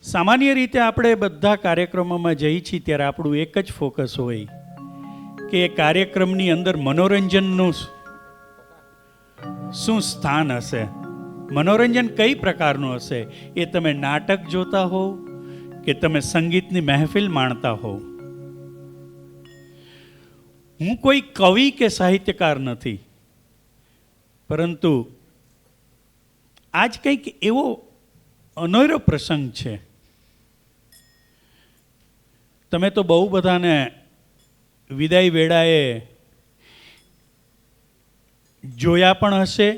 સામાન્ય રીતે આપણે બધા કાર્યક્રમોમાં જઈએ છીએ ત્યારે આપણું એક જ ફોકસ હોય કે એ કાર્યક્રમની અંદર મનોરંજનનું શું સ્થાન હશે, મનોરંજન કઈ પ્રકારનું હશે. એ તમે નાટક જોતા હો કે તમે સંગીતની મહેફિલ માણતા હો. હું કોઈ કવિ કે સાહિત્યકાર નથી, પરંતુ આજ કંઈક એવો અનોરો પ્રસંગ છે. તમે તો બહુ બધાને વિદાય વેળાએ જોયા પણ હશે,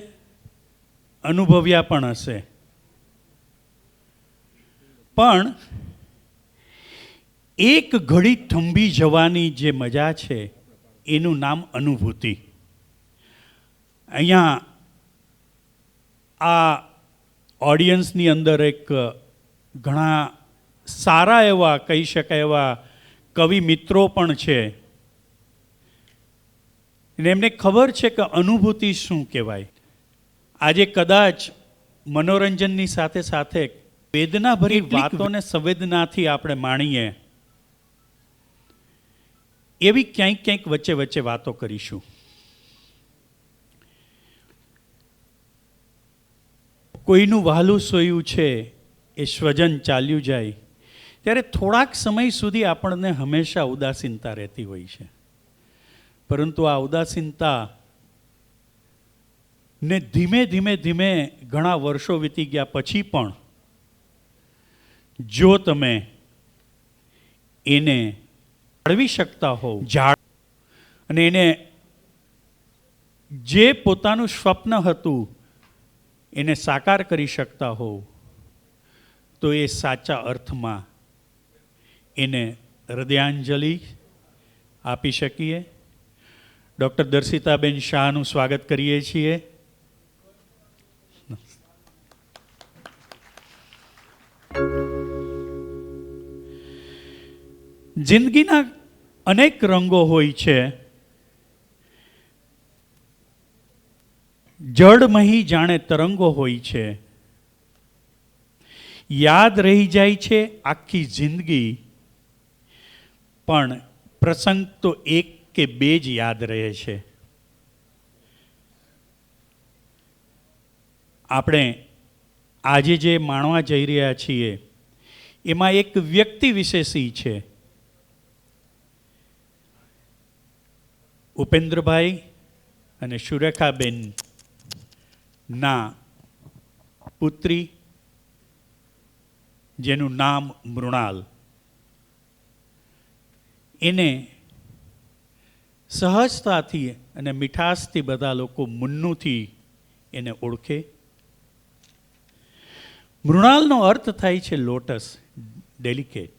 અનુભવ્યા પણ હશે, પણ એક ઘડી થંભી જવાની જે મજા છે એનું નામ અનુભૂતિ. અહીંયા આ ઓડિયન્સની અંદર એક ઘણા સારા એવા કહી શકાય એવા કવિ મિત્રો પણ છે, અને એમને ખબર છે કે અનુભૂતિ શું કહેવાય. આજે કદાચ મનોરંજનની સાથે સાથે વેદનાભરી વાતોને સંવેદનાથી આપણે માણીએ એવી ક્યાંક ક્યાંક વચ્ચે વચ્ચે વાતો કરીશું. કોઈનું વહાલું સોયું છે એ સ્વજન ચાલ્યું જાય ત્યારે થોડાક સમય સુધી આપણને હંમેશા ઉદાસીનતા રહેતી હોય છે, પરંતુ આ ઉદાસીનતા ને ધીમે ધીમે ધીમે ઘણા વર્ષો વીતી ગયા પછી પણ જો તમે એને જાળવી શકતા હોવ, અને એને જે પોતાનું સ્વપ્ન હતું એને સાકાર કરી શકતા હોવ, તો એ સાચા અર્થમાં એને હૃદયાંજલિ આપી શકીએ. ડૉક્ટર દર્શિતાબેન શાહનું સ્વાગત કરીએ છીએ. જિંદગીના અનેક રંગો હોય છે. જળમહી જાણે તરંગો હોય છે. યાદ રહી જાય છે આખી જિંદગી, પણ પ્રસંગ તો એક કે બે જ યાદ રહે છે. આપણે આજે જે માણવા જઈ રહ્યા છીએ એમાં એક વ્યક્તિ વિશેષી છે. ઉપેન્દ્રભાઈ અને સુરેખાબેન ના પુત્રી, જેનું નામ મૃણાલ. એને સહજતાથી અને મીઠાશથી બધા લોકો મુન્નુથી એને ઓળખે. મૃણાલનો અર્થ થાય છે લોટસ, ડેલિકેટ.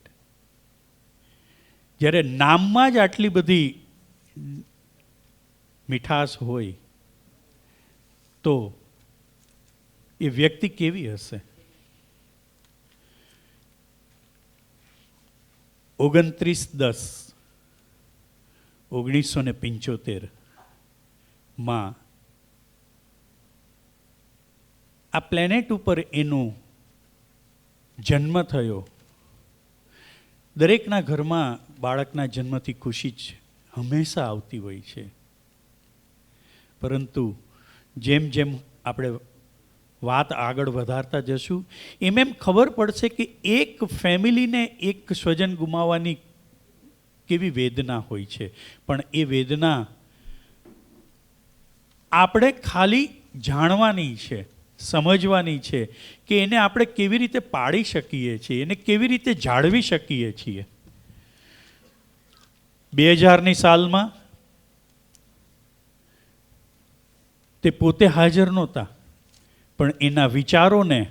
જ્યારે નામમાં જ આટલી બધી મીઠાશ હોય તો એ વ્યક્તિ કેવી હશે. 29/10/1975 માં આ પ્લેનેટ ઉપર એનો જન્મ થયો. દરેકના ઘરમાં બાળકના જન્મથી ખુશી જ હંમેશા આવતી હોય છે, પરંતુ જેમ જેમ આપણે વાત આગળ વધારતા જશું એમ એમ ખબર પડશે કે એક ફેમિલીને એક સ્વજન ગુમાવવાની કેવી વેદના હોય છે. પણ એ વેદના આપણે ખાલી જાણવાની છે, સમજવાની છે કે એને આપણે કેવી રીતે પાળી શકીએ છીએ, એને કેવી રીતે જાળવી શકીએ છીએ. 2000ની સાલમાં તે પોતે હાજર નહોતા, પણ એના વિચારોને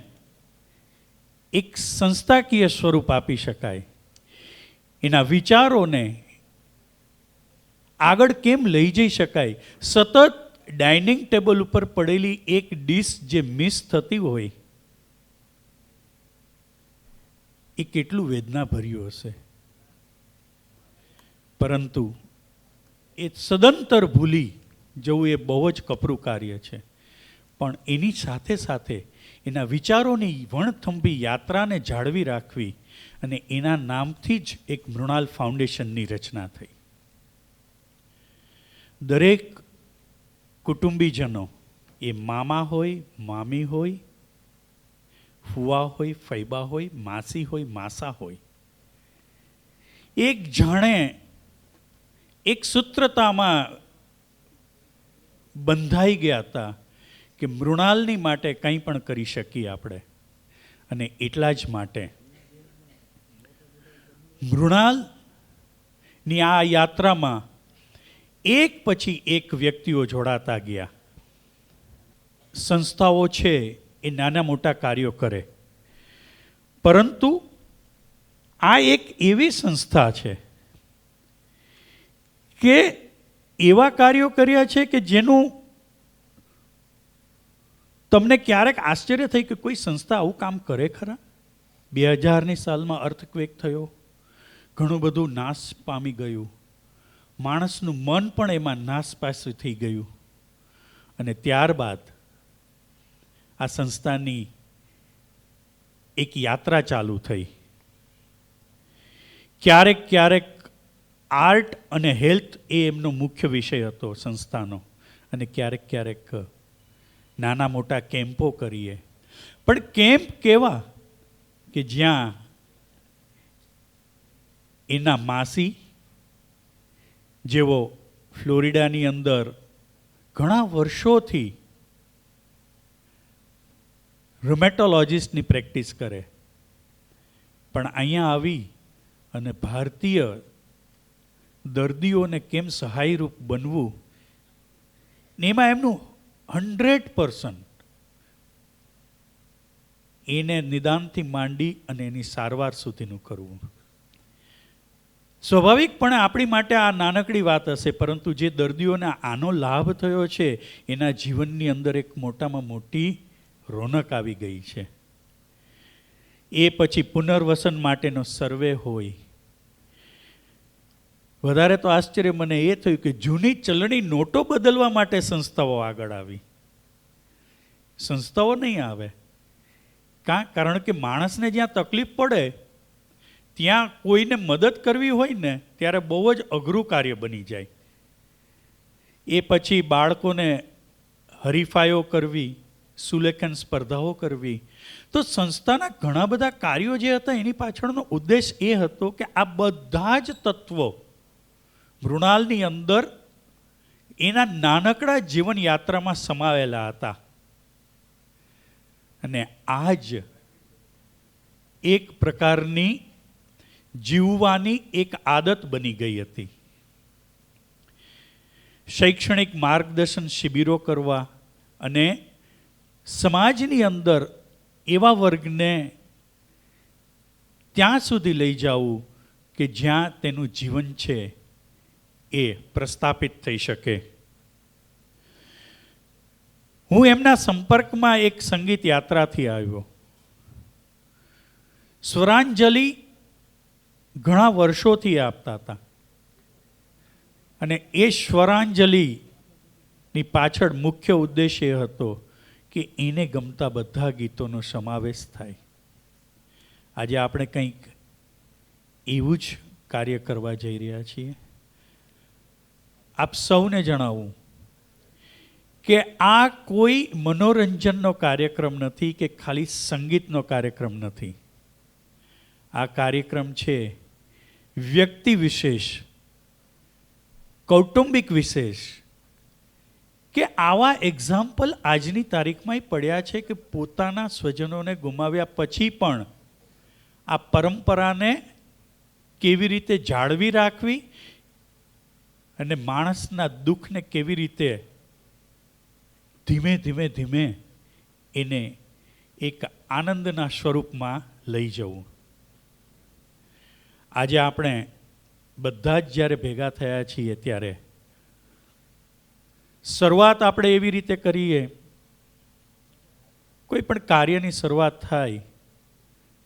એક સંસ્થાકીય સ્વરૂપ આપી શકાય. એના વિચારોને આગળ કેમ લઈ જઈ શકાય. સતત ડાઇનિંગ ટેબલ ઉપર પડેલી એક ડીશ જે મિસ થતી હોય એ કેટલું વેદનાભર્યું હશે, પરંતુ એ સદંતર ભૂલી જવું એ બહુ જ કપરું કાર્ય છે. પણ એની સાથે સાથે એના વિચારોની વણથંભી યાત્રાને જાળવી રાખવી, અને એના નામથી જ એક મૃણાલ ફાઉન્ડેશનની રચના થઈ. દરેક કુટુંબીજનો, એ મામા હોય, મામી હોય, ફુવા હોય, ફૈબા હોય, માસી હોય, માસા હોય, એક જાણે એક સૂત્રતામાં બંધાઈ ગયા હતા કે મૃણાલની માટે કંઈ પણ કરી શકીએ આપણે. અને એટલા જ માટે મૃણાલની આ યાત્રામાં એક પછી એક વ્યક્તિઓ જોડાતા ગયા. સંસ્થાઓ છે એ નાના મોટા કાર્યો કરે, પરંતુ આ એક એવી સંસ્થા છે કે એવા કાર્યો કર્યા છે કે જેનું તમને ક્યારેક આશ્ચર્ય થઈ કે કોઈ સંસ્થા આવું કામ કરે ખરા. 2000ની સાલમાં અર્થક્વેક થયો, ઘણું બધું નાશ પામી ગયું, માણસનું મન પણ એમાં નાસપાસ થઈ ગયું, અને ત્યારબાદ આ સંસ્થાની એક યાત્રા ચાલુ થઈ. ક્યારેક ક્યારેક આર્ટ અને હેલ્થ એ એમનો મુખ્ય વિષય હતો સંસ્થાનો, અને ક્યારેક ક્યારેક નાના મોટા કેમ્પો કરીએ. પણ કેમ્પ કેવા કે જ્યાં એના માસી, જેઓ ફ્લોરિડાની અંદર ઘણા વર્ષોથી રૂમેટોલોજિસ્ટની પ્રેક્ટિસ કરે, પણ અહીંયા આવી અને ભારતીય દર્દીઓને કેમ સહાયરૂપ બનવું, ને એમાં એમનું 100% એને નિદાનથી માંડી અને એની સારવાર સુધીનું કરવું. સ્વાભાવિકપણે આપણી માટે આ નાનકડી વાત હશે, પરંતુ જે દર્દીઓને આનો લાભ થયો છે એના જીવનની અંદર એક મોટામાં મોટી રોનક આવી ગઈ છે. એ પછી પુનર્વસન માટેનો સર્વે હોય. વધારે તો આશ્ચર્ય મને એ થયું કે જૂની ચલણી નોટો બદલવા માટે સંસ્થાઓ આગળ આવી. સંસ્થાઓ નહીં આવે, કારણ કે માણસને જ્યાં તકલીફ પડે ત્યાં કોઈને મદદ કરવી હોય ને ત્યારે બહુ જ અઘરું કાર્ય બની જાય. એ પછી બાળકોને હરીફાઈઓ કરવી, સુલેખન સ્પર્ધાઓ કરવી. તો સંસ્થાના ઘણા બધા કાર્યો જે હતા એની પાછળનો ઉદ્દેશ એ હતો કે આ બધા જ તત્વો મૃણાલની અંદર એના નાનકડા જીવન યાત્રામાં સમાવેલા હતા. અને આ જ એક પ્રકારની જીવવાની એક આદત બની ગઈ હતી. શૈક્ષણિક માર્ગદર્શન શિબિરો કરવા અને સમાજની અંદર એવા વર્ગને ત્યાં સુધી લઈ જવું કે જ્યાં તેનું જીવન છે એ પ્રસ્થાપિત થઈ શકે. હું એમના સંપર્કમાં એક સંગીત યાત્રાથી આવ્યો. સ્વરાંજલિ ઘણા વર્ષોથી આપતા હતા, અને એ સ્વરાંજલિની પાછળ મુખ્ય ઉદ્દેશ એ હતો કે એને ગમતા બધા ગીતોનો સમાવેશ થાય. આજે આપણે કંઈક એવું જ કાર્ય કરવા જઈ રહ્યા છીએ. આપ સૌને જણાવું કે આ કોઈ મનોરંજનનો કાર્યક્રમ નથી કે ખાલી સંગીતનો કાર્યક્રમ નથી. આ કાર્યક્રમ છે વ્યક્તિ વિશેષ, કૌટુંબિક વિશેષ, કે આવા એક્ઝામ્પલ આજની તારીખમાં પડ્યા છે કે પોતાના સ્વજનોને ગુમાવ્યા પછી પણ આ પરંપરાને કેવી રીતે જાળવી રાખવી અને માણસના દુઃખને કેવી રીતે ધીમે ધીમે ધીમે એને એક આનંદના સ્વરૂપમાં લઈ જવું. આજે આપણે બધા જ જ્યારે ભેગા થયા છીએ ત્યારે શરૂઆત આપણે એવી રીતે કરીએ, કોઈ પણ કાર્યની શરૂઆત થાય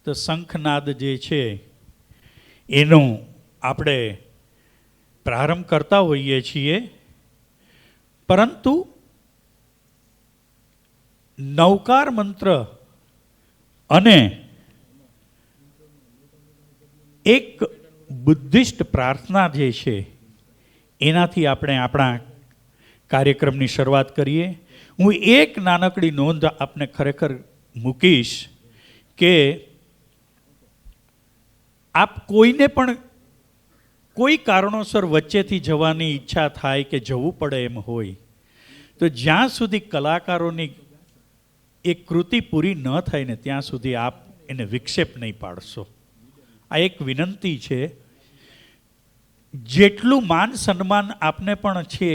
તો શંખનાદ જે છે એનો આપણે પ્રારંભ કરતા હોઈએ છીએ, પરંતુ નવકાર મંત્ર અને એક બુદ્ધિસ્ટ પ્રાર્થના જે છે એનાથી આપણે આપણા કાર્યક્રમની શરૂઆત કરીએ. હું એક નાનકડી નોંધ આપને ખરેખર મૂકીશ કે આપ કોઈને પણ કોઈ કારણોસર વચ્ચેથી જવાની ઈચ્છા થાય કે જવું પડે એમ હોય તો જ્યાં સુધી કલાકારોની એ કૃતિ પૂરી ન થાય ને ત્યાં સુધી આપ એને વિક્ષેપ નહીં પાડશો. આ એક વિનંતી છે. જેટલું માન સન્માન આપને પણ છે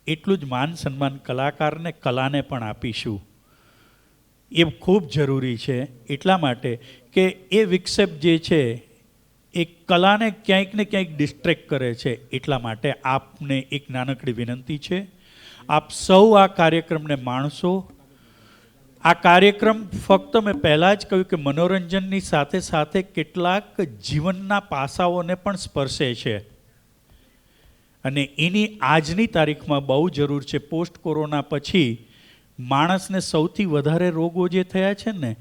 એટલું જ માન સન્માન કલાકારને કલાને પણ આપીશું. એ ખૂબ જરૂરી છે એટલા માટે કે એ વિક્ષેપ જે છે એ કલાને ક્યાંક ને ક્યાંક ડિસ્ટ્રેક્ટ કરે છે. એટલા માટે આપને એક નાનકડી વિનંતી છે, આપ સૌ આ કાર્યક્રમને માણશો. આ કાર્યક્રમ ફક્ત મેં પહેલાં જ કહ્યું કે મનોરંજનની સાથે સાથે કેટલાક જીવનના પાસાઓને પણ સ્પર્શે છે અને એની આજની તારીખમાં બહુ જરૂર છે. પોસ્ટ કોરોના પછી માણસને સૌથી વધારે રોગો જે થયા છે ને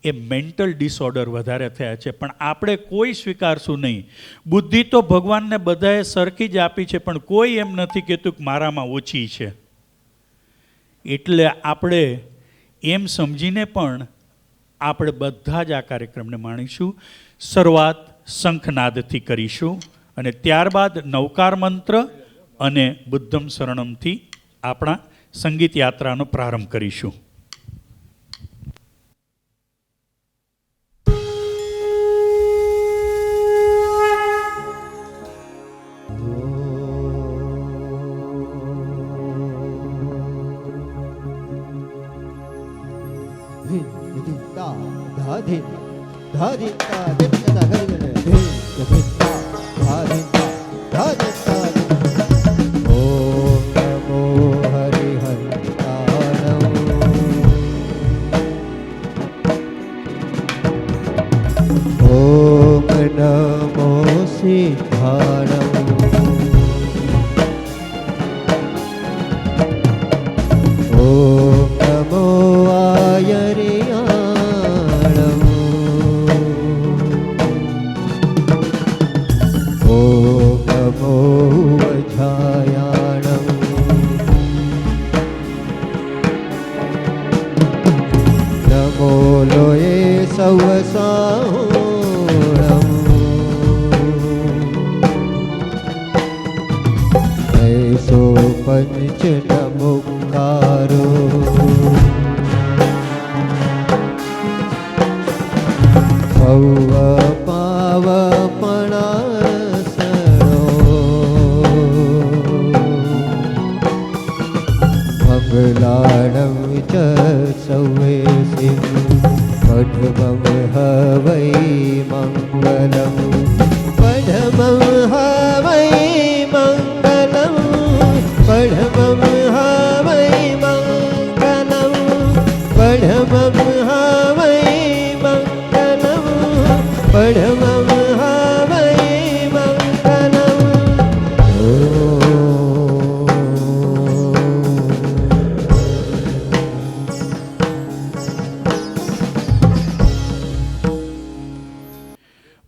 એ મેન્ટલ ડિસઓર્ડર વધારે થયા છે. પણ આપણે કોઈ સ્વીકારશું નહીં. બુદ્ધિ તો ભગવાનને બધાએ સરખી જ આપી છે, પણ કોઈ એમ નથી કહેતું કે મારામાં ઓછી છે. એટલે આપણે એમ સમજીને પણ આપણે બધા જ આ કાર્યક્રમને માણીશું. શરૂઆત શંખનાદથી કરીશું અને ત્યારબાદ નવકાર મંત્ર અને બુદ્ધમ શરણમથી આપણા સંગીત યાત્રાનો પ્રારંભ કરીશું.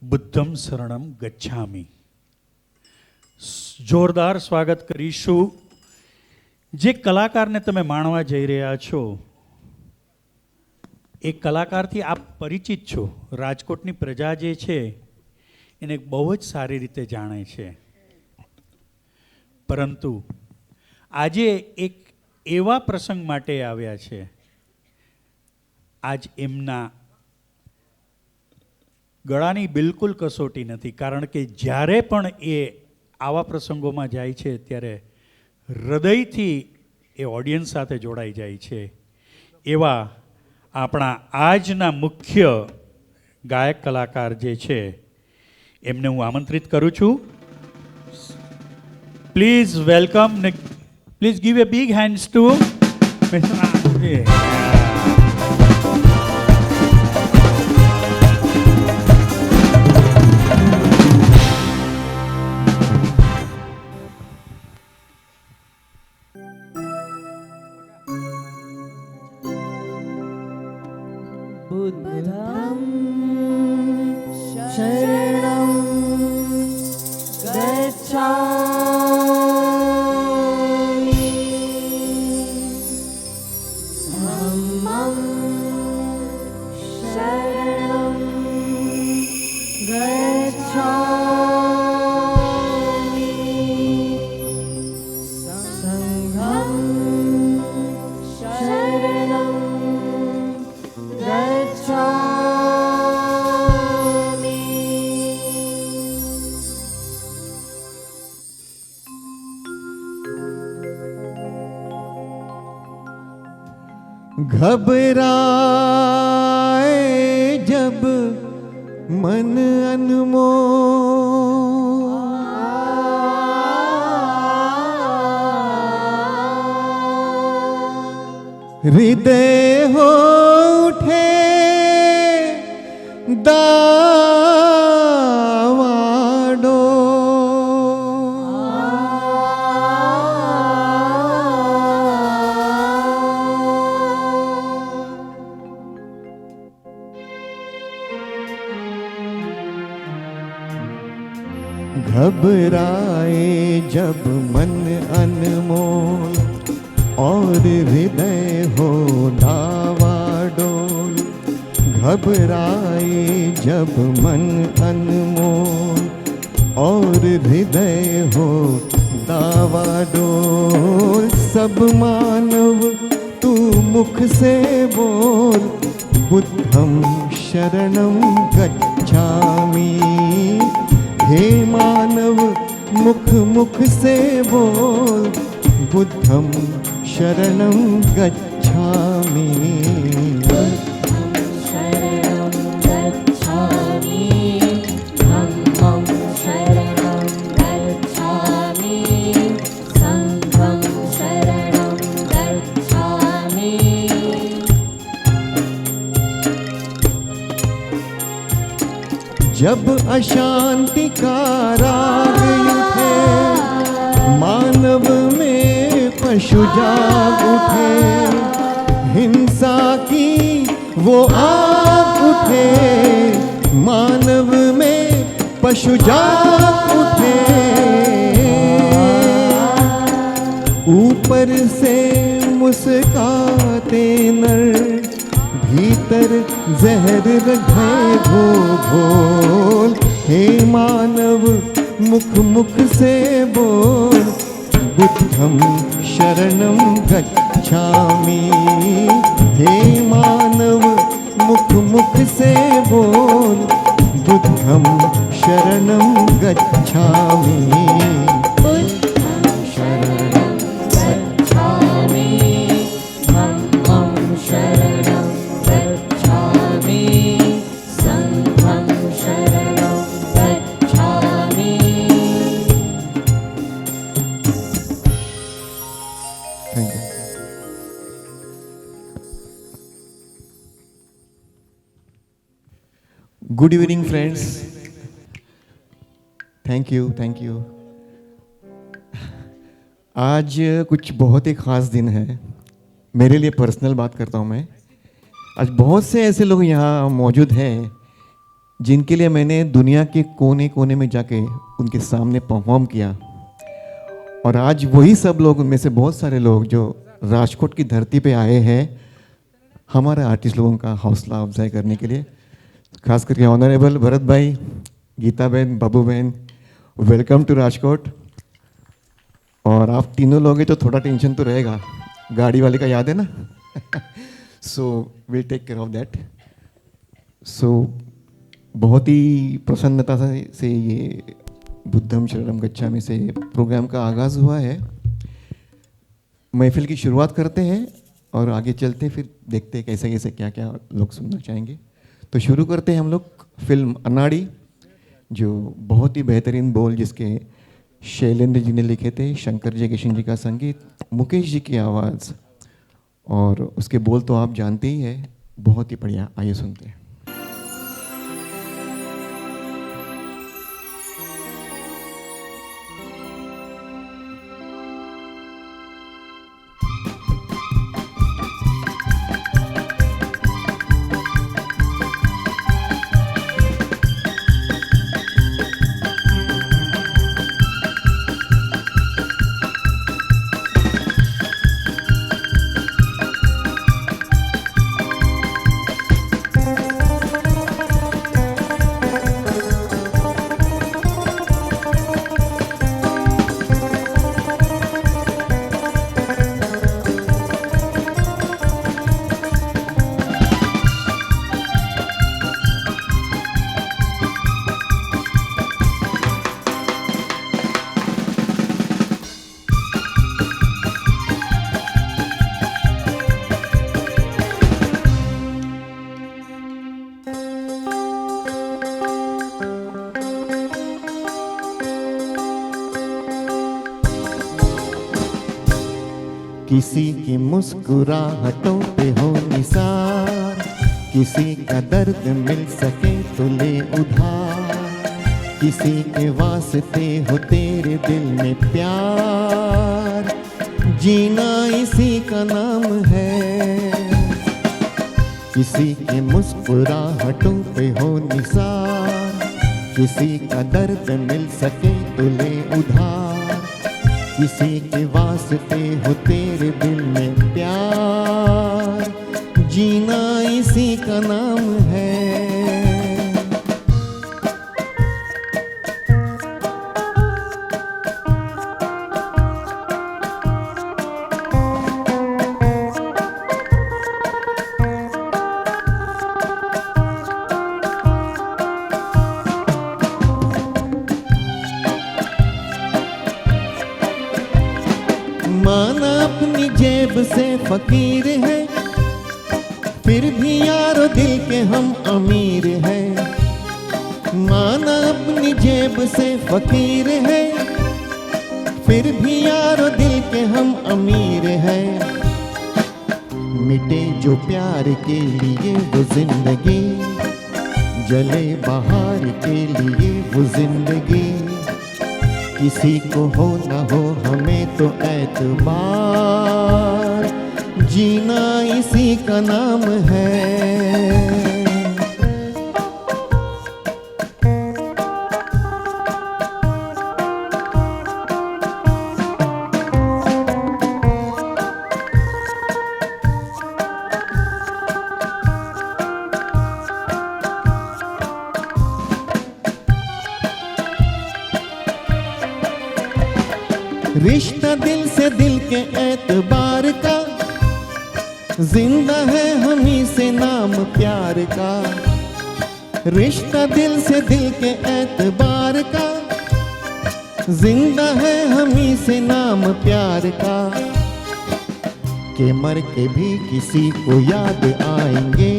બુદ્ધમ શરણમ ગચ્છામિ. જોરદાર સ્વાગત કરીશું. જે કલાકારને તમે માણવા જઈ રહ્યા છો એ કલાકારથી આપ પરિચિત છો. રાજકોટની પ્રજા જે છે એને બહુ જ સારી રીતે જાણે છે. પરંતુ આજે એક એવા પ્રસંગ માટે આવ્યા છે. આજ એમના ગળાની બિલકુલ કસોટી નથી, કારણ કે જ્યારે પણ એ આવા પ્રસંગોમાં જાય છે ત્યારે હૃદયથી એ ઓડિયન્સ સાથે જોડાઈ જાય છે. એવા આપણા આજના મુખ્ય ગાયક કલાકાર જે છે એમને હું આમંત્રિત કરું છું. Please welcome, please give a big hands to Buddha शरणं गच्छामि धम्मं शरणं गच्छामि संघं शरणं गच्छामि। घबराए जब मन अनमोल, हृदय हो उठे दावाडो, घबराए जब मन अनमोल और हृदय हो डावाडोल, घबराए जब मन अनमोल और हृदय हो डावाडोल, सब मानव तू मुख से बोल, बुद्धं शरणं गच्छामि। हे मानव मुख मुख से बोल, बुद्धं शरणं गच्छामि। शरणं गच्छामि धम्मं शरणं गच्छामि संघं शरणं गच्छामि। जब अशांति का राग उठे, मानव में पशु जाग उठे, हिंसा की वो आग उठे, मानव में पशु जाग उठे, ऊपर से मुस्काते नर, भीतर जहर रखे घो घोल, हे मानव मुख मुख से बोल, बुद्धं शरणं गच्छामि। हे मानव मुख मुख से बोल, बुद्धं शरणं गच्छामि। बुद्धं शरणं गच्छामि धम्मं शरणं गच्छामि संघं शरणं गच्छामि। Thank you. Good evening friends, thank you thank you. आज कुछ बहुत ही ख़ास दिन है मेरे लिए, पर्सनल बात करता हूँ मैं। आज बहुत से ऐसे लोग यहाँ मौजूद हैं जिनके लिए मैंने दुनिया के कोने कोने में जाके उनके सामने परफॉर्म किया, और आज वही सब लोग, उनमें से बहुत सारे लोग जो राजकोट की धरती पे आए हैं हमारे आर्टिस्ट लोगों का हौसला अफजाई करने के लिए। खास करके ऑनरेबल भरत भाई, गीता बहन, बाबू बहन, वेलकम टू राजकोट। और आप तीनों लोग हैं तो थोड़ा टेंशन तो रहेगा, गाड़ी वाले का याद है ना। So will take care of that. So बहुत ही प्रसन्नता से ये बुद्धं शरणं गच्छामि से प्रोग्राम का आगाज़ हुआ है। महफिल की शुरुआत करते हैं और आगे चलते हैं, फिर देखते हैं कैसे कैसे क्या क्या लोग सुनना चाहेंगे। तो शुरू करते हैं हम लोग फिल्म अनाड़ी, जो बहुत ही बेहतरीन बोल जिसके शैलेंद्र जी ने लिखे थे, शंकर जयकिशन जी का संगीत, मुकेश जी की आवाज़, और उसके बोल तो आप जानते ही हैं। बहुत ही बढ़िया, आइए सुनते हैं। किसी की मुस्कुराहटों पे हो निसार, किसी का दर्द मिल सके तो ले उधार, किसी के वास्ते हो तेरे दिल में प्यार, जीना इसी का नाम है। किसी की मुस्कुराहटों पे हो निसार, किसी का दर्द मिल सके तो ले उधार, किसी के वास्ते हो तेरे दिल में प्यार, जीना इसी का नाम है। माना अपनी जेब से फकीर है, फिर भी यारो दिल के हम अमीर हैं। माना अपनी जेब से फकीर है, फिर भी यारो दिल के हम अमीर हैं। मिटे जो प्यार के लिए वो जिंदगी, जले बहार के लिए वो जिंदगी, किसी को हो ना हो हमें तो एतबार, जीना इसी का नाम है। रिश्ता दिल से दिल के एतबार का, जिंदा है हमी से नाम प्यार का। रिश्ता दिल से दिल के एतबार का, जिंदा है हमी से नाम प्यार का। के मर के भी किसी को याद आएंगे,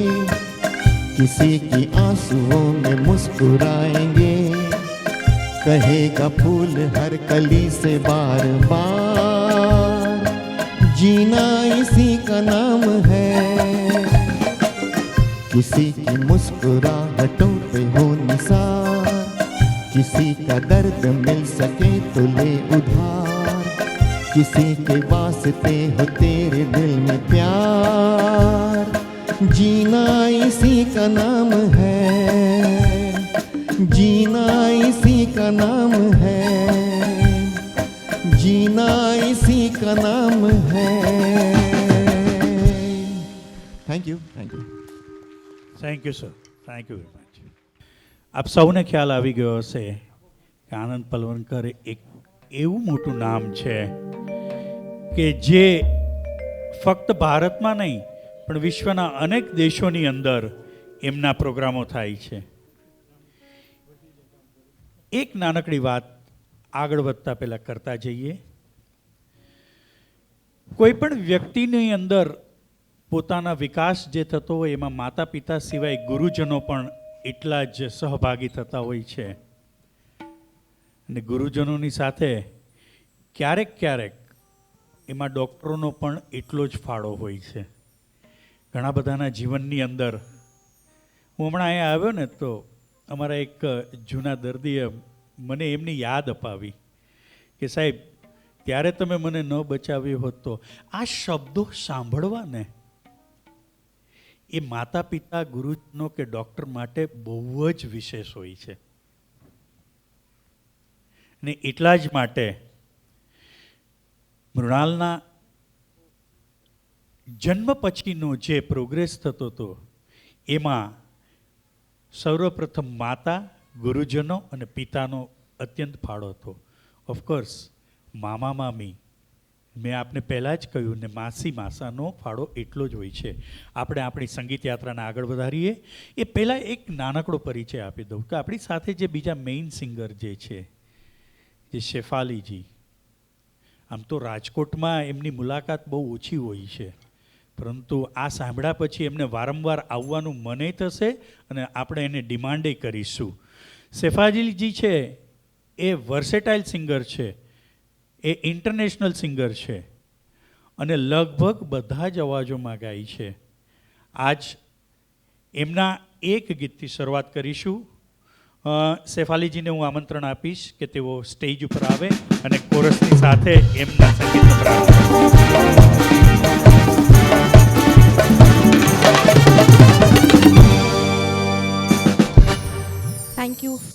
किसी की आंसुओं में मुस्कुराएंगे, कहेगा फूल हर कली से बार बार, जीना इसी का नाम है। किसी की मुस्कुराहटों पे हो निसार, किसी का दर्द मिल सके तो ले उधार, किसी के वास्ते हो तेरे दिल में प्यार, जीना इसी का नाम है। जीना इसी का नाम है, जीना इसी का नाम है। Thank you, thank you. Thank you sir, thank you very much. આપ સૌને ખ્યાલ આવી ગયો હશે કે આનંદ પલવનકર એક એવું મોટું નામ છે કે જે ફક્ત ભારતમાં નહીં પણ વિશ્વના અનેક દેશોની અંદર એમના પ્રોગ્રામો થાય છે. એક નાનકડી વાત આગળ વધતા પહેલાં કરતા જઈએ. કોઈ પણ વ્યક્તિની અંદર પોતાના વિકાસ જે થતો હોય એમાં માતા પિતા સિવાય ગુરુજનો પણ એટલા જ સહભાગી થતા હોય છે. અને ગુરુજનોની સાથે ક્યારેક ક્યારેક એમાં ડૉક્ટરોનો પણ એટલો જ ફાળો હોય છે. ઘણા બધાના જીવનની અંદર હું હમણાં અહીંયા આવ્યો ને તો અમારા એક જૂના દર્દીએ મને એમની યાદ અપાવી કે સાહેબ ત્યારે તમે મને ન બચાવ્યો હોત તો. આ શબ્દો સાંભળવા ને એ માતા પિતા ગુરુજનો કે ડૉક્ટર માટે બહુ જ વિશેષ હોય છે. ને એટલા જ માટે મૃણાલના જન્મ પછીનો જે પ્રોગ્રેસ થતો હતો એમાં સર્વપ્રથમ માતા, ગુરુજનો અને પિતાનો અત્યંત ફાળો હતો. ઓફકોર્સ મામા મામી મેં આપને પહેલાં જ કહ્યું ને માસી માસાનો ફાળો એટલો જ હોય છે. આપણે આપણી સંગીત યાત્રાને આગળ વધારીએ એ પહેલાં એક નાનકડો પરિચય આપી દઉં કે આપણી સાથે જે બીજા મેઇન સિંગર જે છે જે શેફાલીજી, આમ તો રાજકોટમાં એમની મુલાકાત બહુ ઓછી હોય છે પરંતુ આ સાંભળ્યા પછી એમને વારંવાર આવવાનું મને થશે અને આપણે એને ડિમાન્ડે કરીશું. શેફાલીજી છે એ વર્સેટાઇલ સિંગર છે, એ ઇન્ટરનેશનલ સિંગર છે અને લગભગ બધા જ અવાજોમાં ગાય છે. આજ એમના એક ગીતથી શરૂઆત કરીશું. શેફાલીજીને હું આમંત્રણ આપીશ કે તેઓ સ્ટેજ ઉપર આવે અને કોરસની સાથે એમના સંગીતનો પ્રારંભ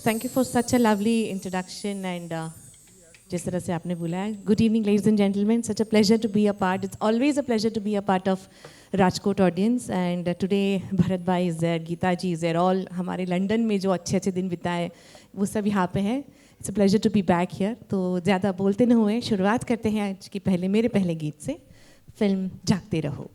Thank you for such a lovely introduction and जिस तरह से आपने बुलाया. Good evening, ladies and gentlemen. Such a pleasure to be a part. It's always a pleasure to be a part of Rajkot audience. And today, Bharat Bhai is there, Geeta ji is there. All हमारे London में जो अच्छे दिन बिताए वो सब यहाँ पे हैं. It's a pleasure to be back here. तो ज़्यादा बोलते न हुए शुरुआत करते हैं आज की मेरे पहले गीत से. फिल्म जागते रहो.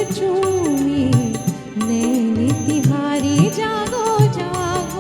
चूमी नैनी तिहारी जागो जागो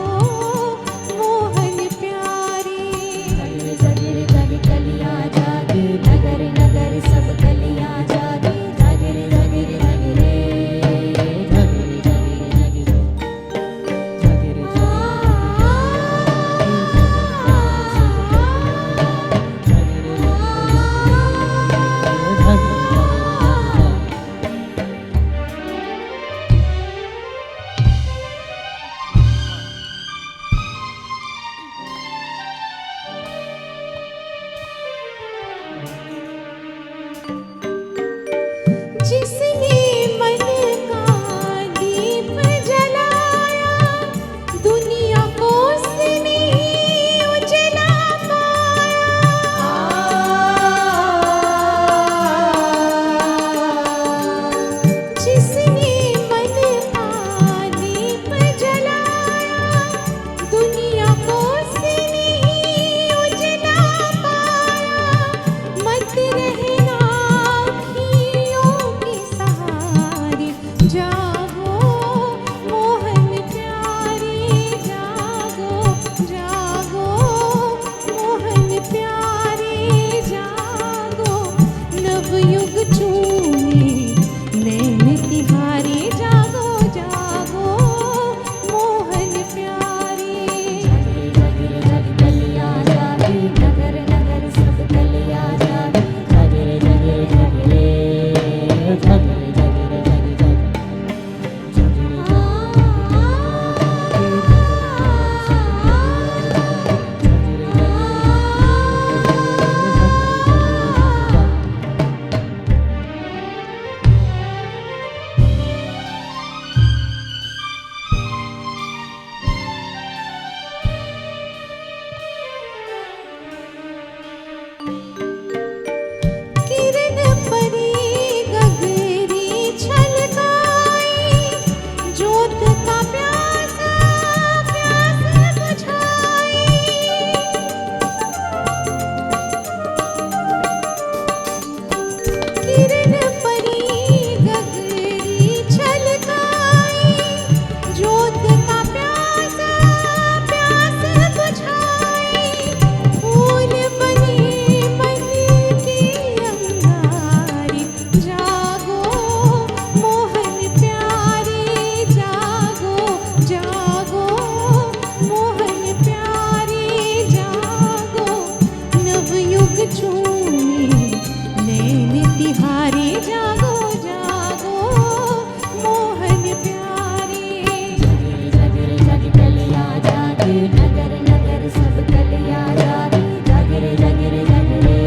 नगर नगर सब कलिया जारी जगरे जगरे जगरे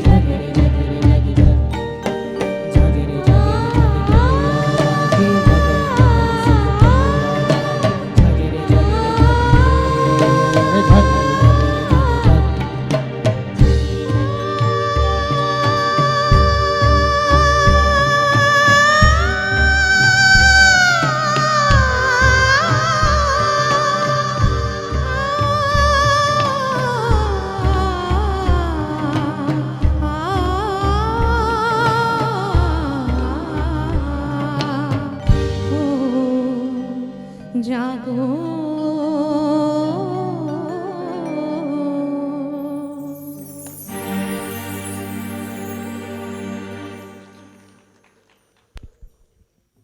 जगरे जगरे जगरे जगरे जागो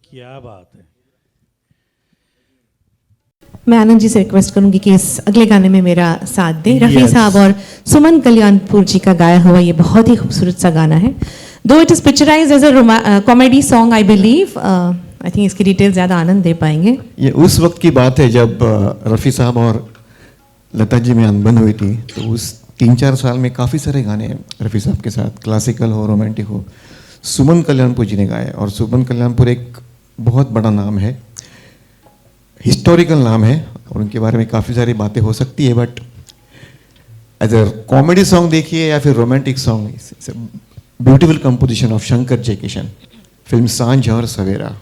क्या बात है। मैं आनंद जी से रिक्वेस्ट करूंगी कि इस अगले गाने में मेरा साथ दें। रफ़ी Yes. साहब और सुमन कल्याणपुर जी का गाया हुआ ये बहुत ही खूबसूरत सा गाना है। दो it is picturise as a comedy song I believe. I think इसकी डिटेल ज़्यादा आनंद दे पाएंगे। ये उस वक्त की बात है जब रफ़ी साहब और लता जी में अनबन हुई थी। तो उस 3-4 साल में काफ़ी सारे गाने रफ़ी साहब के साथ, क्लासिकल हो, रोमांटिक हो, सुमन कल्याणपुर जी ने गाए। और सुमन कल्याणपुर एक बहुत बड़ा नाम है, हिस्टोरिकल नाम है, और उनके बारे में काफ़ी सारी बातें हो सकती है, but as a comedy song देखिए या फिर romantic song, beautiful composition of Shankar Jaikishan, film Saanjh aur सवेरा।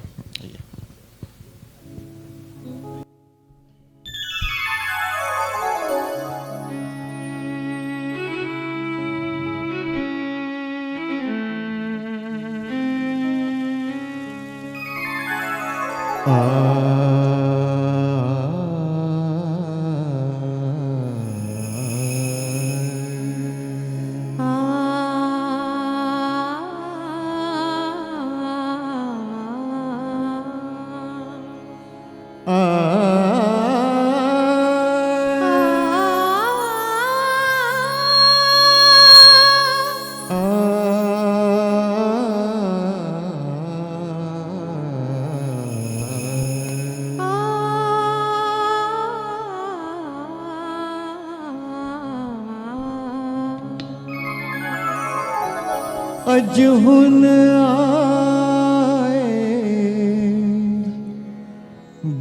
अजहुन आए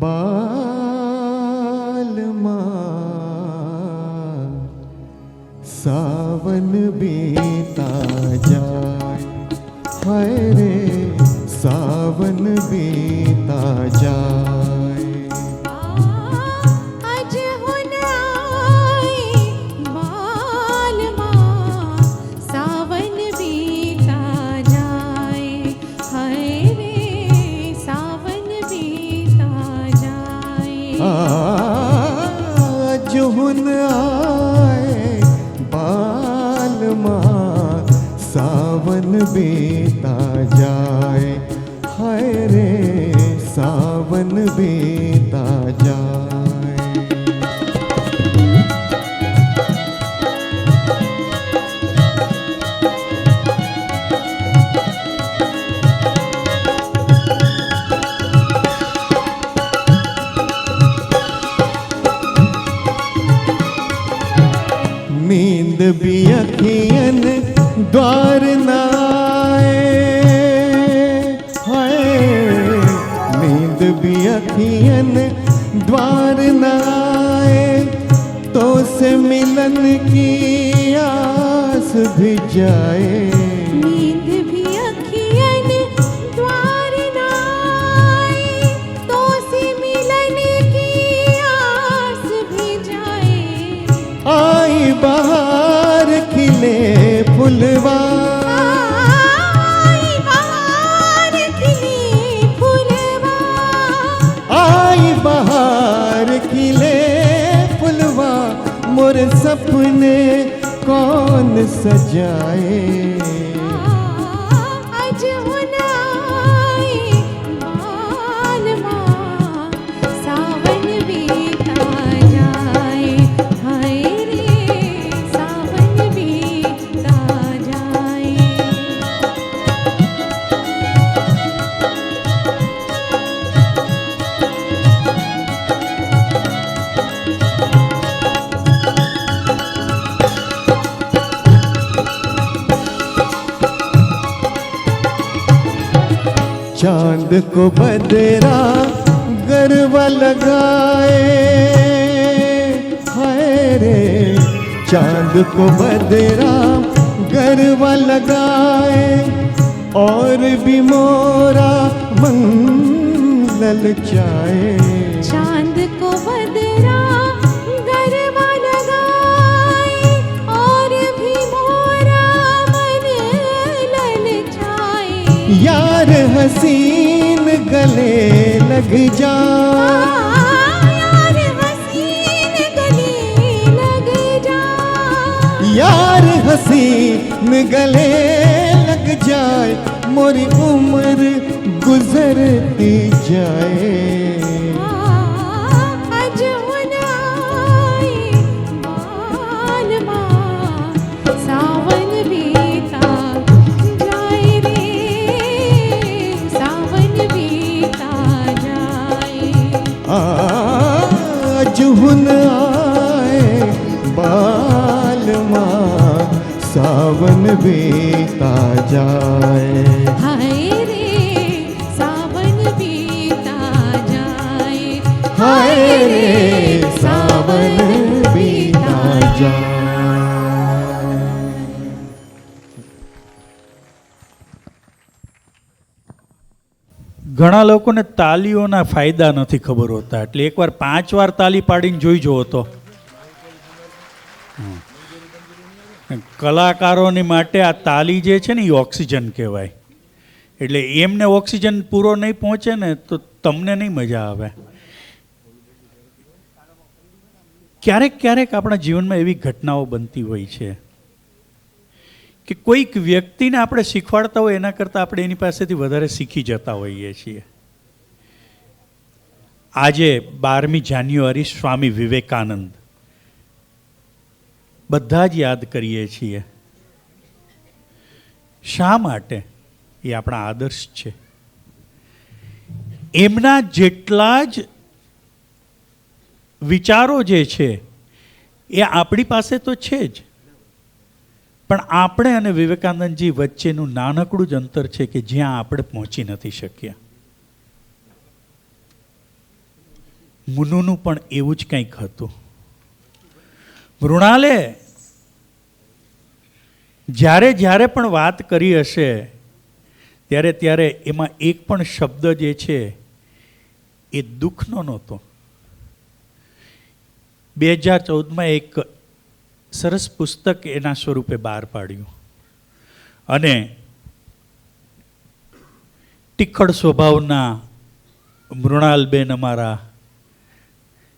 बालमा, सावन बीता जाए, हाय रे सावन बीता जाए। अजहुन आए बालमा, सावन बीता जाए, हाय रे सावन बीता जाए। अजहुन आए बालमा, सावन बीता जाए, हाय रे सावन बीता जाए। नींद भी अखियन द्वार न आए, हाय नींद भी अखियन द्वार न आए, तो से मिलन की आस भी जाए। नींद भी अखियन द्वार न आए, तो से मिलन की आस भी जाए। आई बहार खिले फुलवा, आई बहार खिले फूलवा, आई बहार खिले फुलवा, मोर सपने कौन सजाए। अजहुन आए बालमा, सावन बीता जाए, हाय रे सावन बीता जाए। चांद को बदरा गरबा लगाए, हाय रे चांद को बदरा गरबा लगाए, और भी मोरा मन ललचाए। चांद को बदरा गरबा लगाए, और भी मोरा मन ललचाए। यार हसीन गले लग जा, यार हसीन गले लग जा। यार हसीन गले लग जाए, मोरी उम्र गुजरती जाए। अजवन आए मालमा, सावन बीता जाए रे, सावन बीता जाए। जुहन आए बालमा, सावन बीता जाए। हाय रे सावन बीता जाए, हाय रे सावन बीता जाए। ઘણા લોકોને તાલીઓના ફાયદા નથી ખબર હોતા, એટલે એકવાર 5 વાર તાલી પાડીને જોઈ જુઓ તો. કલાકારોની માટે આ તાલી જે છે ને એ ઓક્સિજન કહેવાય. એટલે એમને ઓક્સિજન પૂરો નહીં પહોંચે ને તો તમને નહીં મજા આવે. ક્યારેક ક્યારેક આપણા જીવનમાં એવી ઘટનાઓ બનતી હોય છે કે કોઈક વ્યક્તિને આપણે શીખવાડતા હોય એના કરતાં આપણે એની પાસેથી વધારે શીખી જતા હોઈએ છીએ. આજે 12મી જાન્યુઆરી સ્વામી વિવેકાનંદ બધા જ યાદ કરીએ છીએ. શા માટે? એ આપણા આદર્શ છે. એમના જેટલા જ વિચારો જે છે એ આપણી પાસે તો છે જ, પણ આપણે અને વિવેકાનંદજી વચ્ચેનું નાનકડું જ અંતર છે કે જ્યાં આપણે પહોંચી નથી શક્યા. મુનુનું પણ એવું જ કંઈક હતું. મૃણાલે જ્યારે જ્યારે પણ વાત કરી હશે ત્યારે ત્યારે એમાં એક પણ શબ્દ જે છે એ દુઃખનો નહોતો. 2014માં એક સરસ પુસ્તક એના સ્વરૂપે બહાર પાડ્યું, અને ટીખળ સ્વભાવના મૃણાલબેન અમારા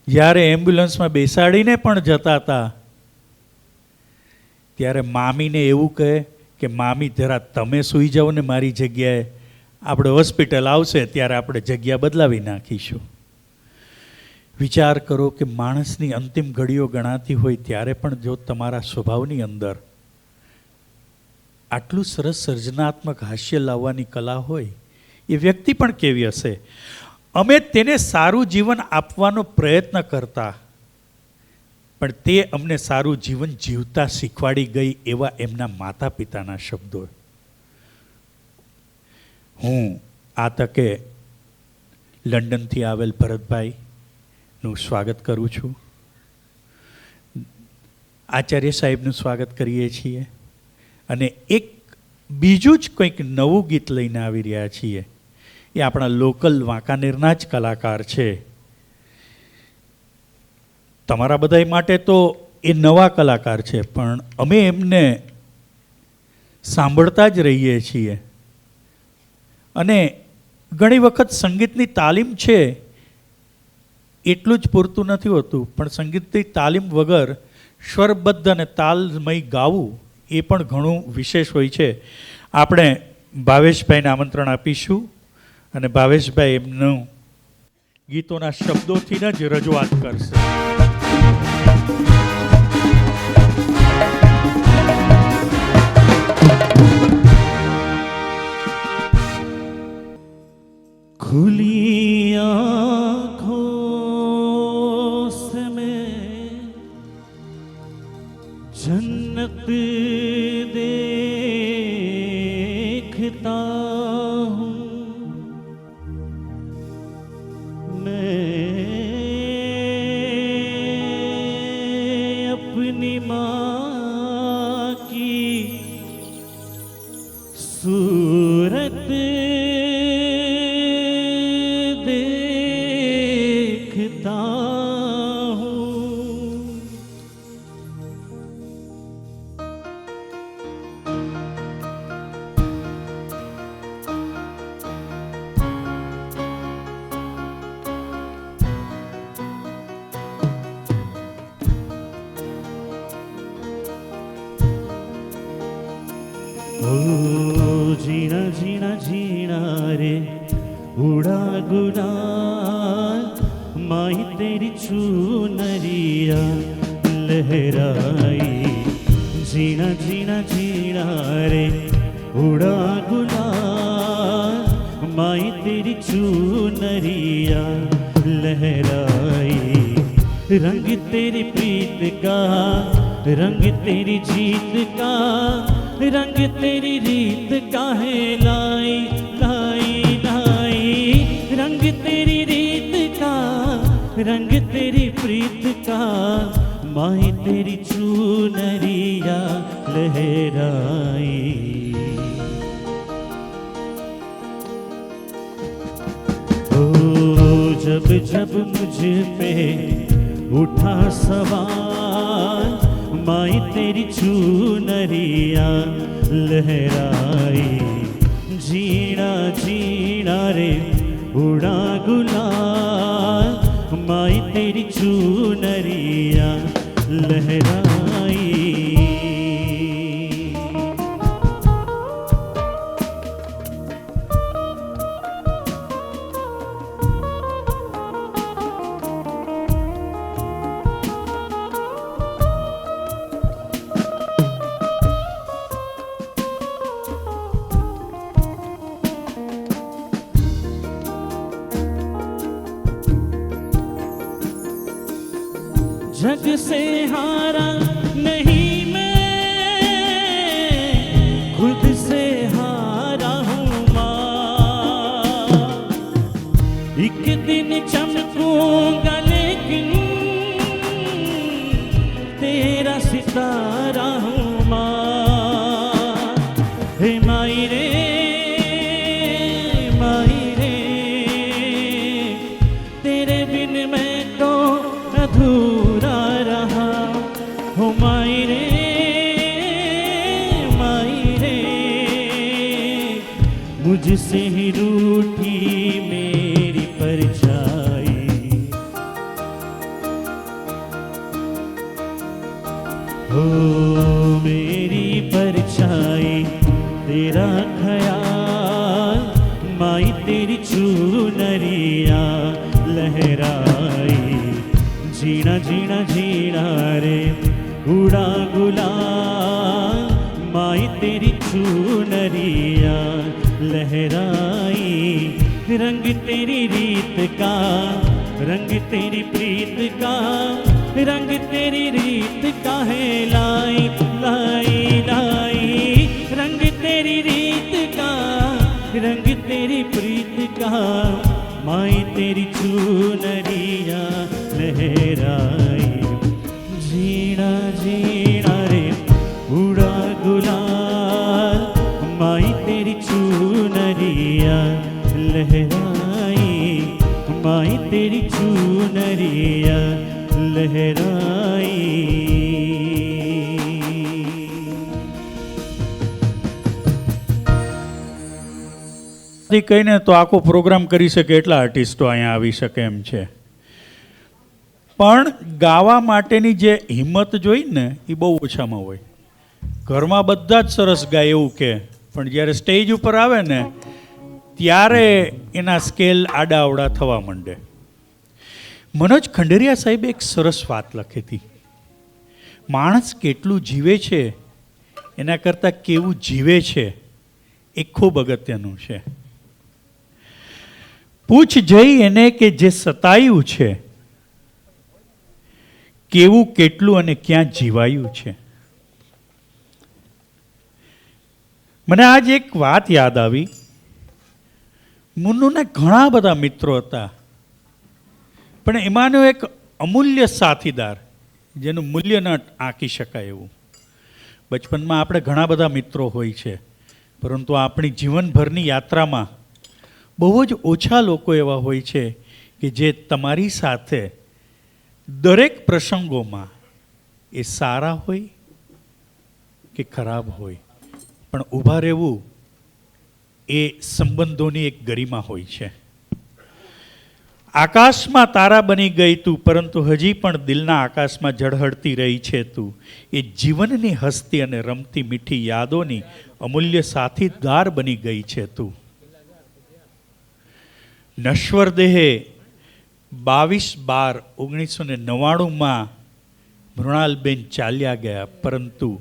જ્યારે એમ્બ્યુલન્સમાં બેસાડીને પણ જતા હતા ત્યારે મામીને એવું કહે કે મામી જરા તમે સૂઈ જાઓ ને મારી જગ્યાએ, આપણે હોસ્પિટલ આવશે ત્યારે આપણે જગ્યા બદલાવી નાખીશું. વિચાર કરો કે માણસની અંતિમ ઘડીઓ ગણાતી હોય ત્યારે પણ જો તમારા સ્વભાવની અંદર આટલું સરસ સર્જનાત્મક હાસ્ય લાવવાની કલા હોય, એ વ્યક્તિ પણ કેવી હશે. અમે તેને સારું જીવન આપવાનો પ્રયત્ન કરતા, પણ તે અમને સારું જીવન જીવતા શીખવાડી ગઈ એવા એમના માતા પિતાના શબ્દો. હું આ તકે લંડનથી આવેલ ભરતભાઈનું સ્વાગત કરું છું. આચાર્ય સાહેબનું સ્વાગત કરીએ છીએ, અને એક બીજું જ કંઈક નવું ગીત લઈને આવી રહ્યા છીએ. એ આપણા લોકલ વાંકાનેરના જ કલાકાર છે. તમારા બધા માટે તો એ નવા કલાકાર છે, પણ અમે એમને સાંભળતા જ રહીએ છીએ. અને ઘણી વખત સંગીતની તાલીમ છે એટલું જ પૂરતું નથી હોતું, પણ સંગીતની તાલીમ વગર સ્વરબદ્ધ અને તાલમય ગાવું એ પણ ઘણું વિશેષ હોય છે. આપણે ભાવેશભાઈને આમંત્રણ આપીશું, અને ભાવેશભાઈ એમનું ગીતોના શબ્દોથી જ રજૂઆત કરશે. खुली आँखों से मैं जन्नत देखता हूँ, जीना जीना जीना रे उड़ा गुलाल माही तेरी चूनरिया लहराई जीना जीना जीना रे उड़ा गुलाल माई तेरी चूनरिया लहराई रंग तेरी प्रीत का रंग तेरी जीत का रंग तेरी रीत का है लाई लाई लाई रंग तेरी रीत का रंग तेरी प्रीत का माही तेरी चूनरिया लहराई ओ जब जब मुझ पे उठा सवाल माई तेरी चूनरिया लहराई जीना जीना रे उड़ा गुलाल माई तेरी चूनरिया लहराई जग से हारा नहीं मैं खुद से हारा हूँ माँ एक दिन चमकूंगा लेकिन तेरा सितारा हूँ माँ हे माई रे तेरे बिन मैं तो अधूरा रहा हो माई रे मुझसे ही रूठी मेरी परछाई हो मेरी परछाई तेरा ख्याल माई तेरी चूनरिया लहराई जीना जीना जीना रे उड़ा गुलाल माई तेरी चूनरिया लहराई रंग तेरी रीत का रंग तेरी प्रीत का रंग तेरी रीत का है लाई लाई लाई रंग तेरी रीत का रंग तेरी प्रीत का माई तेरी चूनरिया लहराई जीना जीना रे उड़ा गुलाल माई तेरी चूनरिया लहराई माई तेरी चूनरिया लहराई કહીને તો આખો પ્રોગ્રામ કરી શકે એટલા આર્ટિસ્ટો અહીંયા આવી શકે એમ છે, પણ ગાવા માટેની જે હિંમત જોઈ ને એ બહુ ઓછામાં હોય. ઘરમાં બધા જ સરસ ગાય એવું કે, પણ જ્યારે સ્ટેજ ઉપર આવે ને ત્યારે એના સ્કેલ આડાઅવડા થવા માંડે. મનોજ ખંડેરિયા સાહેબે એક સરસ વાત લખી હતી, માણસ કેટલું જીવે છે એના કરતાં કેવું જીવે છે એ ખૂબ અગત્યનું છે. પૂછ જઈ એને કે જે સતાયું છે કેવું કેટલું અને ક્યાં જીવાયું છે. મને આજ એક વાત યાદ આવી. મુન્નુના ઘણા બધા મિત્રો હતા, પણ એમાંનો એક અમૂલ્ય સાથીદાર જેનું મૂલ્ય ન આંકી શકાય એવું. બચપનમાં આપણે ઘણા બધા મિત્રો હોય છે, પરંતુ આપણી જીવનભરની યાત્રામાં બહુ જ ઓછા લોકો એવા હોય છે કે જે તમારી સાથે દરેક પ્રસંગોમાં, એ સારા હોય કે ખરાબ હોય, પણ ઊભા રહેવું એ સંબંધોની એક ગરિમા હોય છે. આકાશમાં તારા બની ગઈ તું, પરંતુ હજી પણ દિલના આકાશમાં ઝળહળતી રહી છે તું. એ જીવનની હસતી અને રમતી મીઠી યાદોની અમૂલ્ય સાથીદાર બની ગઈ છે તું. નશ્વર દેહે 22/12/1999 મૃણાલબેન ચાલ્યા ગયા, પરંતુ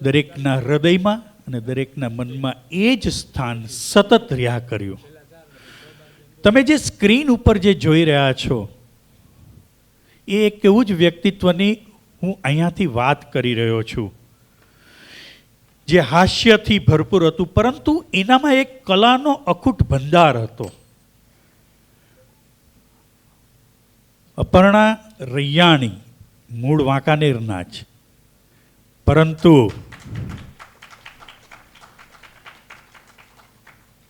દરેકના હૃદયમાં અને દરેકના મનમાં એ જ સ્થાન સતત રહ્યા કર્યું. તમે જે સ્ક્રીન ઉપર જે જોઈ રહ્યા છો એ એક એવું જ વ્યક્તિત્વની હું અહીંયાથી વાત કરી રહ્યો છું, જે હાસ્યથી ભરપૂર હતું, પરંતુ એનામાં એક કલાનો અખૂટ ભંડાર હતો. અપર્ણા રૈયાણી મૂળ વાંકાનેરના જ, પરંતુ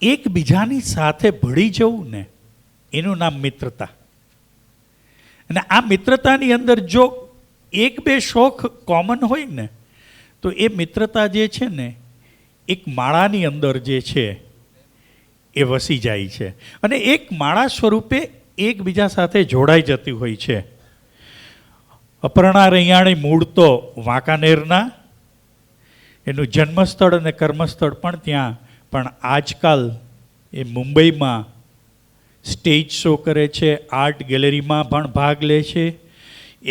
એકબીજાની સાથે ભળી જવું ને એનું નામ મિત્રતા. અને આ મિત્રતાની અંદર જો એક બે શોખ કોમન હોય ને તો એ મિત્રતા જે છે ને એક માળાની અંદર જે છે એ વસી જાય છે અને એક માળા સ્વરૂપે એકબીજા સાથે જોડાઈ જતી હોય છે. અપર્ણા રૈયાણી મૂળ તો વાંકાનેરના, એનું જન્મસ્થળ અને કર્મસ્થળ પણ ત્યાં, પણ આજકાલ એ મુંબઈમાં સ્ટેજ શો કરે છે, આર્ટ ગેલેરીમાં પણ ભાગ લે છે.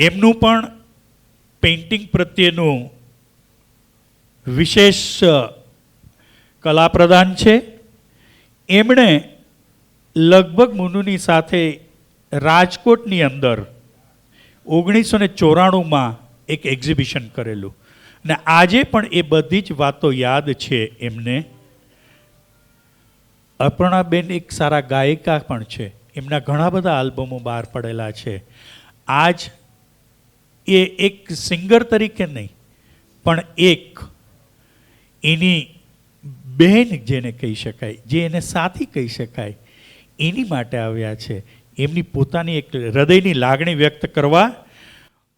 એમનું પણ પેઇન્ટિંગ પ્રત્યેનું વિશેષ કલા પ્રદાન છે. એમણે લગભગ મુનુની સાથે રાજકોટની અંદર 1994માં એક એક્ઝિબિશન કરેલું અને આજે પણ એ બધી જ વાતો યાદ છે એમને. અપર્ણાબેન એક સારા ગાયિકા પણ છે, એમના ઘણા બધા આલ્બમો બહાર પડેલા છે. આજ એ એક સિંગર તરીકે નહીં પણ એક એની બહેન જેને કહી શકાય, જે એને સાથી કહી શકાય, એની માટે આવ્યા છે. એમની પોતાની એક હૃદયની લાગણી વ્યક્ત કરવા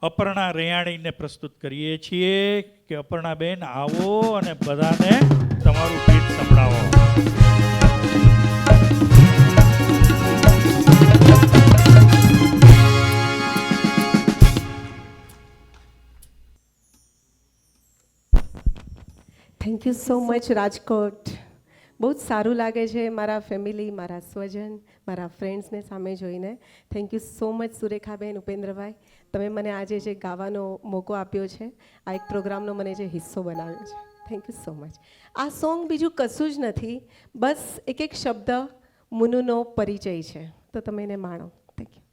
અપર્ણા રૈયાણીને પ્રસ્તુત કરીએ છીએ કે અપર્ણાબેન આવો અને બધાને તમારું ગીત સંભળાવો. Thank you so much Rajkot. બહુ જ સારું લાગે છે મારા ફેમિલી, મારા સ્વજન, મારા ફ્રેન્ડ્સને સામે જોઈને. Thank you so much સુરેખાબેન, Upendrabhai, તમે મને આજે જે ગાવાનો મોકો આપ્યો છે, આ એક પ્રોગ્રામનો મને જે હિસ્સો બનાવ્યો છે. Thank you so much. આ સોંગ બીજું કશું જ નથી, બસ એક એક શબ્દ મુનુનો પરિચય છે, તો તમે એને માણો. Thank you.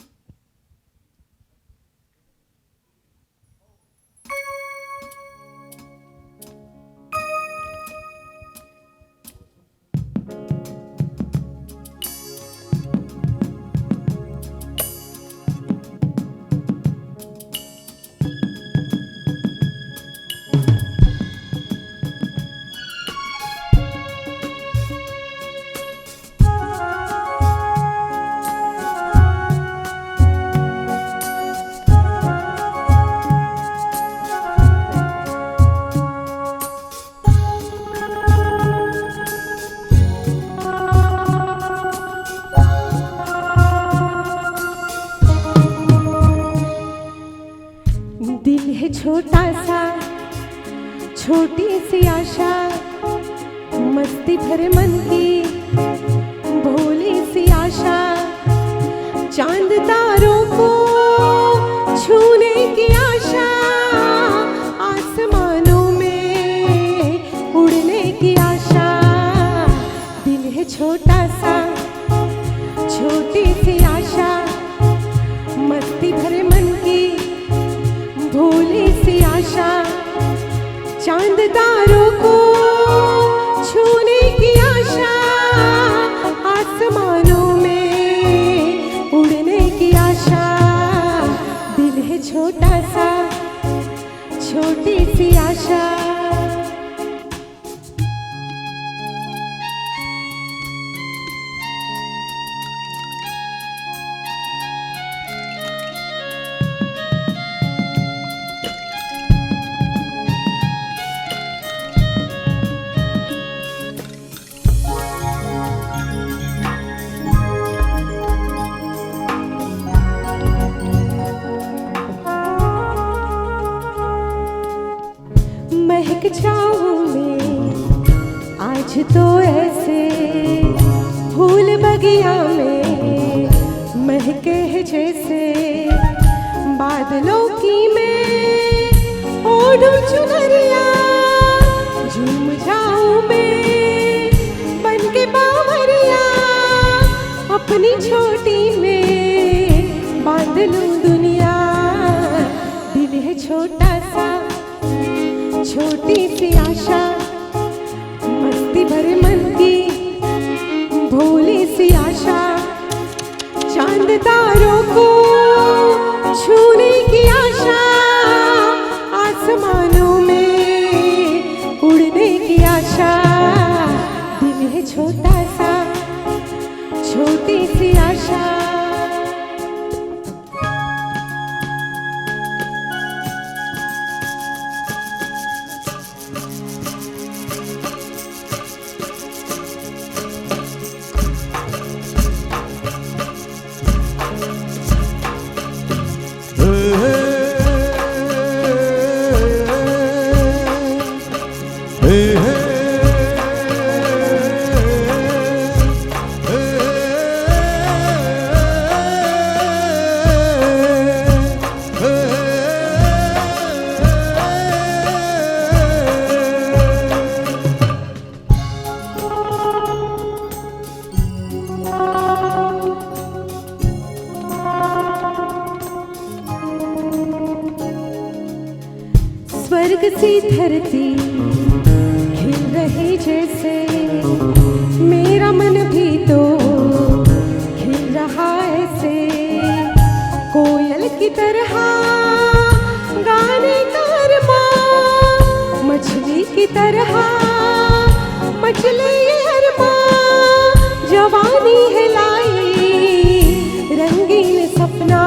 दिल है छोटा सा, छोटी सी आशा, मस्ती भरे मन की भोली सी आशा, चांद तारों को छूने की आशा, आसमानों में उड़ने की आशा. दिल है छोटा सा, छोटी सी आशा, मस्ती भरे मन की भोली सी आशा, चांद तारों को छूने की आशा, आसमानों में उड़ने की आशा. दिल है छोटा सा, छोटी सी आशा. बहक जाऊं मैं आज तो ऐसे फूल बगिया में महके हैं जैसे बादलों की मैं ओढ़ूं चुनरिया झूम जाऊं मैं बन के बावरिया अपनी छोटी में बांध लूं दुनिया दिल है छोटा सा छोटी सी आशा मस्ती भरे मन की भोली सी आशा चांद तारों को छूने की आशा आसमानों में उड़ने की आशा दिल है छोटा सा छोटी सी आशा स्वर्ग सी धरती खिल रही जैसे मेरा मन भी तो खिल रहा ऐसे कोयल की तरह गाने का अरमां मछली की तरह मचले ये अरमां जवानी है लाई रंगीन सपना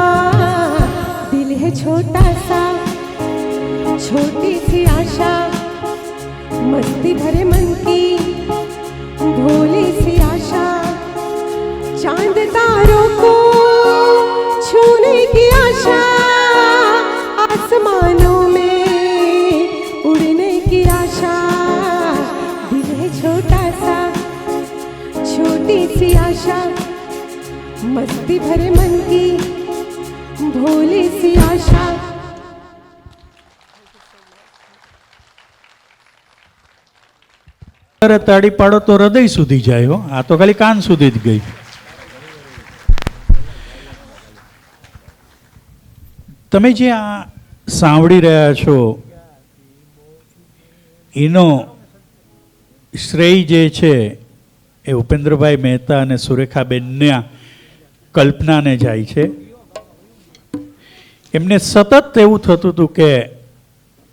दिल है छोटा सा छोटी सी आशा मस्ती भरे मन की भोली सी आशा चांद तारों को छूने की आशा आसमानों में उड़ने की आशा दिल है छोटा सा छोटी सी आशा मस्ती भरे मन की भोली सी आशा તાળી પાડો તો હૃદય સુધી જાય હો, આ તો ખાલી કાન સુધી જ ગઈ. તમે જે આ સાંભળી રહ્યા છો એનો શ્રેય જે છે એ ઉપેન્દ્રભાઈ મહેતા અને સુરેખાબેનના કલ્પનાને જાય છે. એમને સતત એવું થતું હતું કે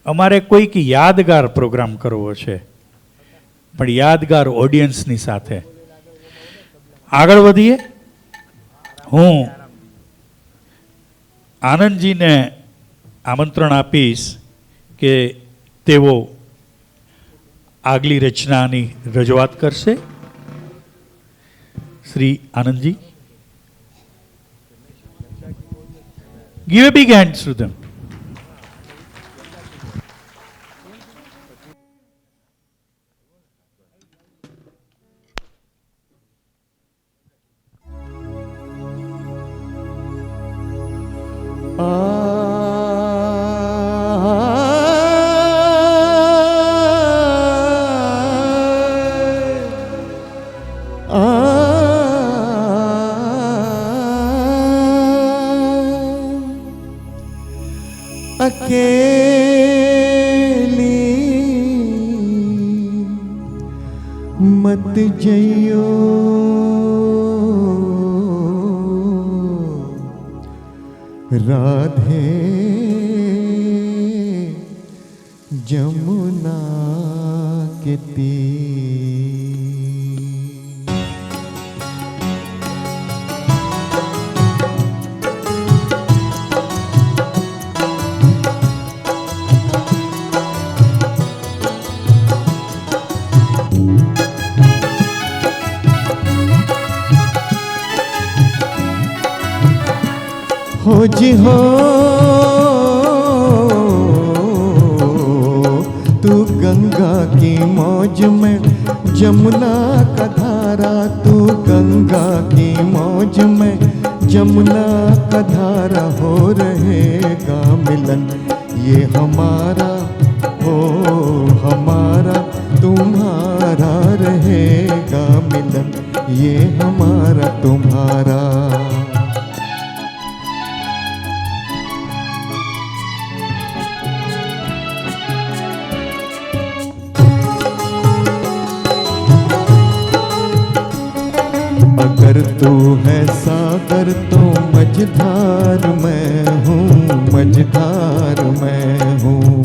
અમારે કોઈક યાદગાર પ્રોગ્રામ કરવો છે, પણ યાદગાર ઓડિયન્સની સાથે. આગળ વધીએ. હું આનંદજીને આમંત્રણ આપીશ કે તેઓ આગલી રચનાની રજૂઆત કરશે. Shri Anandji, give a big hand to them. अकेली मत जइयो राधे जमुना के तीर। हो जी हो तू गंगा की मौज में जमुना का धारा, तू गंगा की मौज में जमुना का धारा, हो रहेगा मिलन ये हमारा, हो हमारा तुम्हारा, रहेगा मिलन ये हमारा तुम्हारा। अगर तू है सागर तो मझधार मैं हूँ, मझधार मैं हूँ।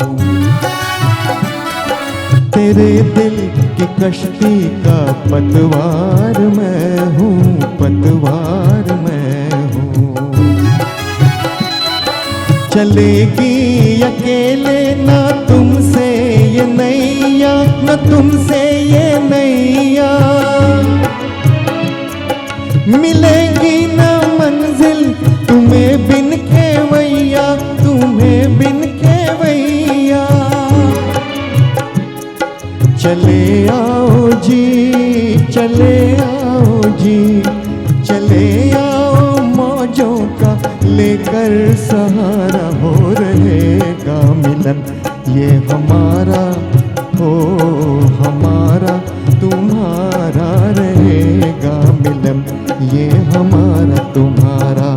तेरे दिल की कश्ती का पतवार मैं हूँ, पतवार मैं हूँ। चलेगी अकेले ना तुमसे ये नैया, ना तुमसे ये नैया, मिलेगी ना मंजिल तुम्हें बिन खेवैया, तुम्हें बिन खेवैया। चले आओ जी, चले आओ जी, चले आओ मौजों का लेकर सहारा, हो रहेगा मिलन ये हमारा, हो हमारा तुम्हारा, रहेगा मिलन ये हमारा तुम्हारा।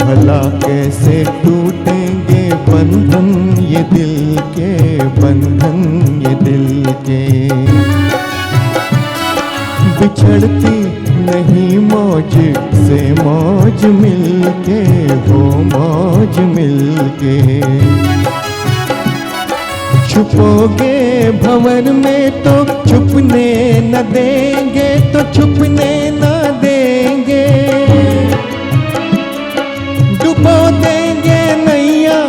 भला कैसे टूटेंगे बंधन ये दिल के, बंधन ये दिल के। बिछड़ती नहीं मौज से मौज मिलके, हो मौज मिलके। छुपोगे भंवर में तो छुपने न देंगे, तो छुपने न देंगे। डुबो देंगे नैया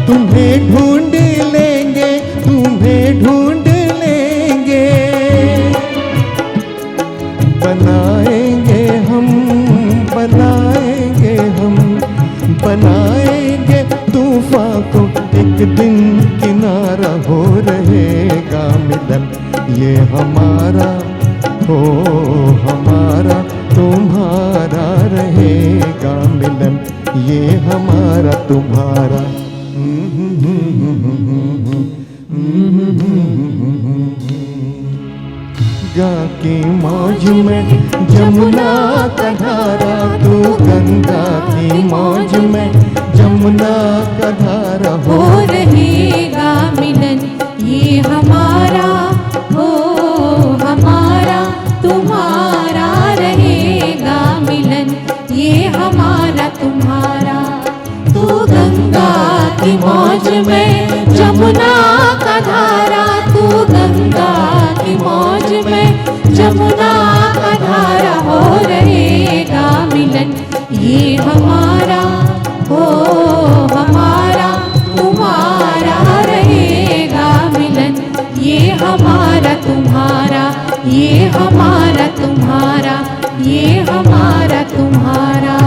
तुम्हें ढूंढ लेंगे, तुम्हें ढूंढ लेंगे। बनाएंगे हम, बनाएंगे हम, बनाएंगे तूफान को एक दिन किनारा, हो रहेगा मिलन ये हमारा, हो हमारा तुम्हारा, रहेगा मिलन ये हमारा तुम्हारा। गंगा की मौज में जमुना का धारा, तू गंगा की मौज में जमुना का धारा, हो रहेगा मिलन ये हमारा, हो हमारा तुम्हारा, रहेगा मिलन ये हमारा तुम्हारा। तू गंगा की मौज में जमुना का धारा, तू गंगा की मौज में जमुना का धारा, हो रहेगा मिलन ये हमारा, हो हमारा तुम्हारा, रहेगा मिलन ये हमारा तुम्हारा, ये हमारा तुम्हारा, ये हमारा तुम्हारा।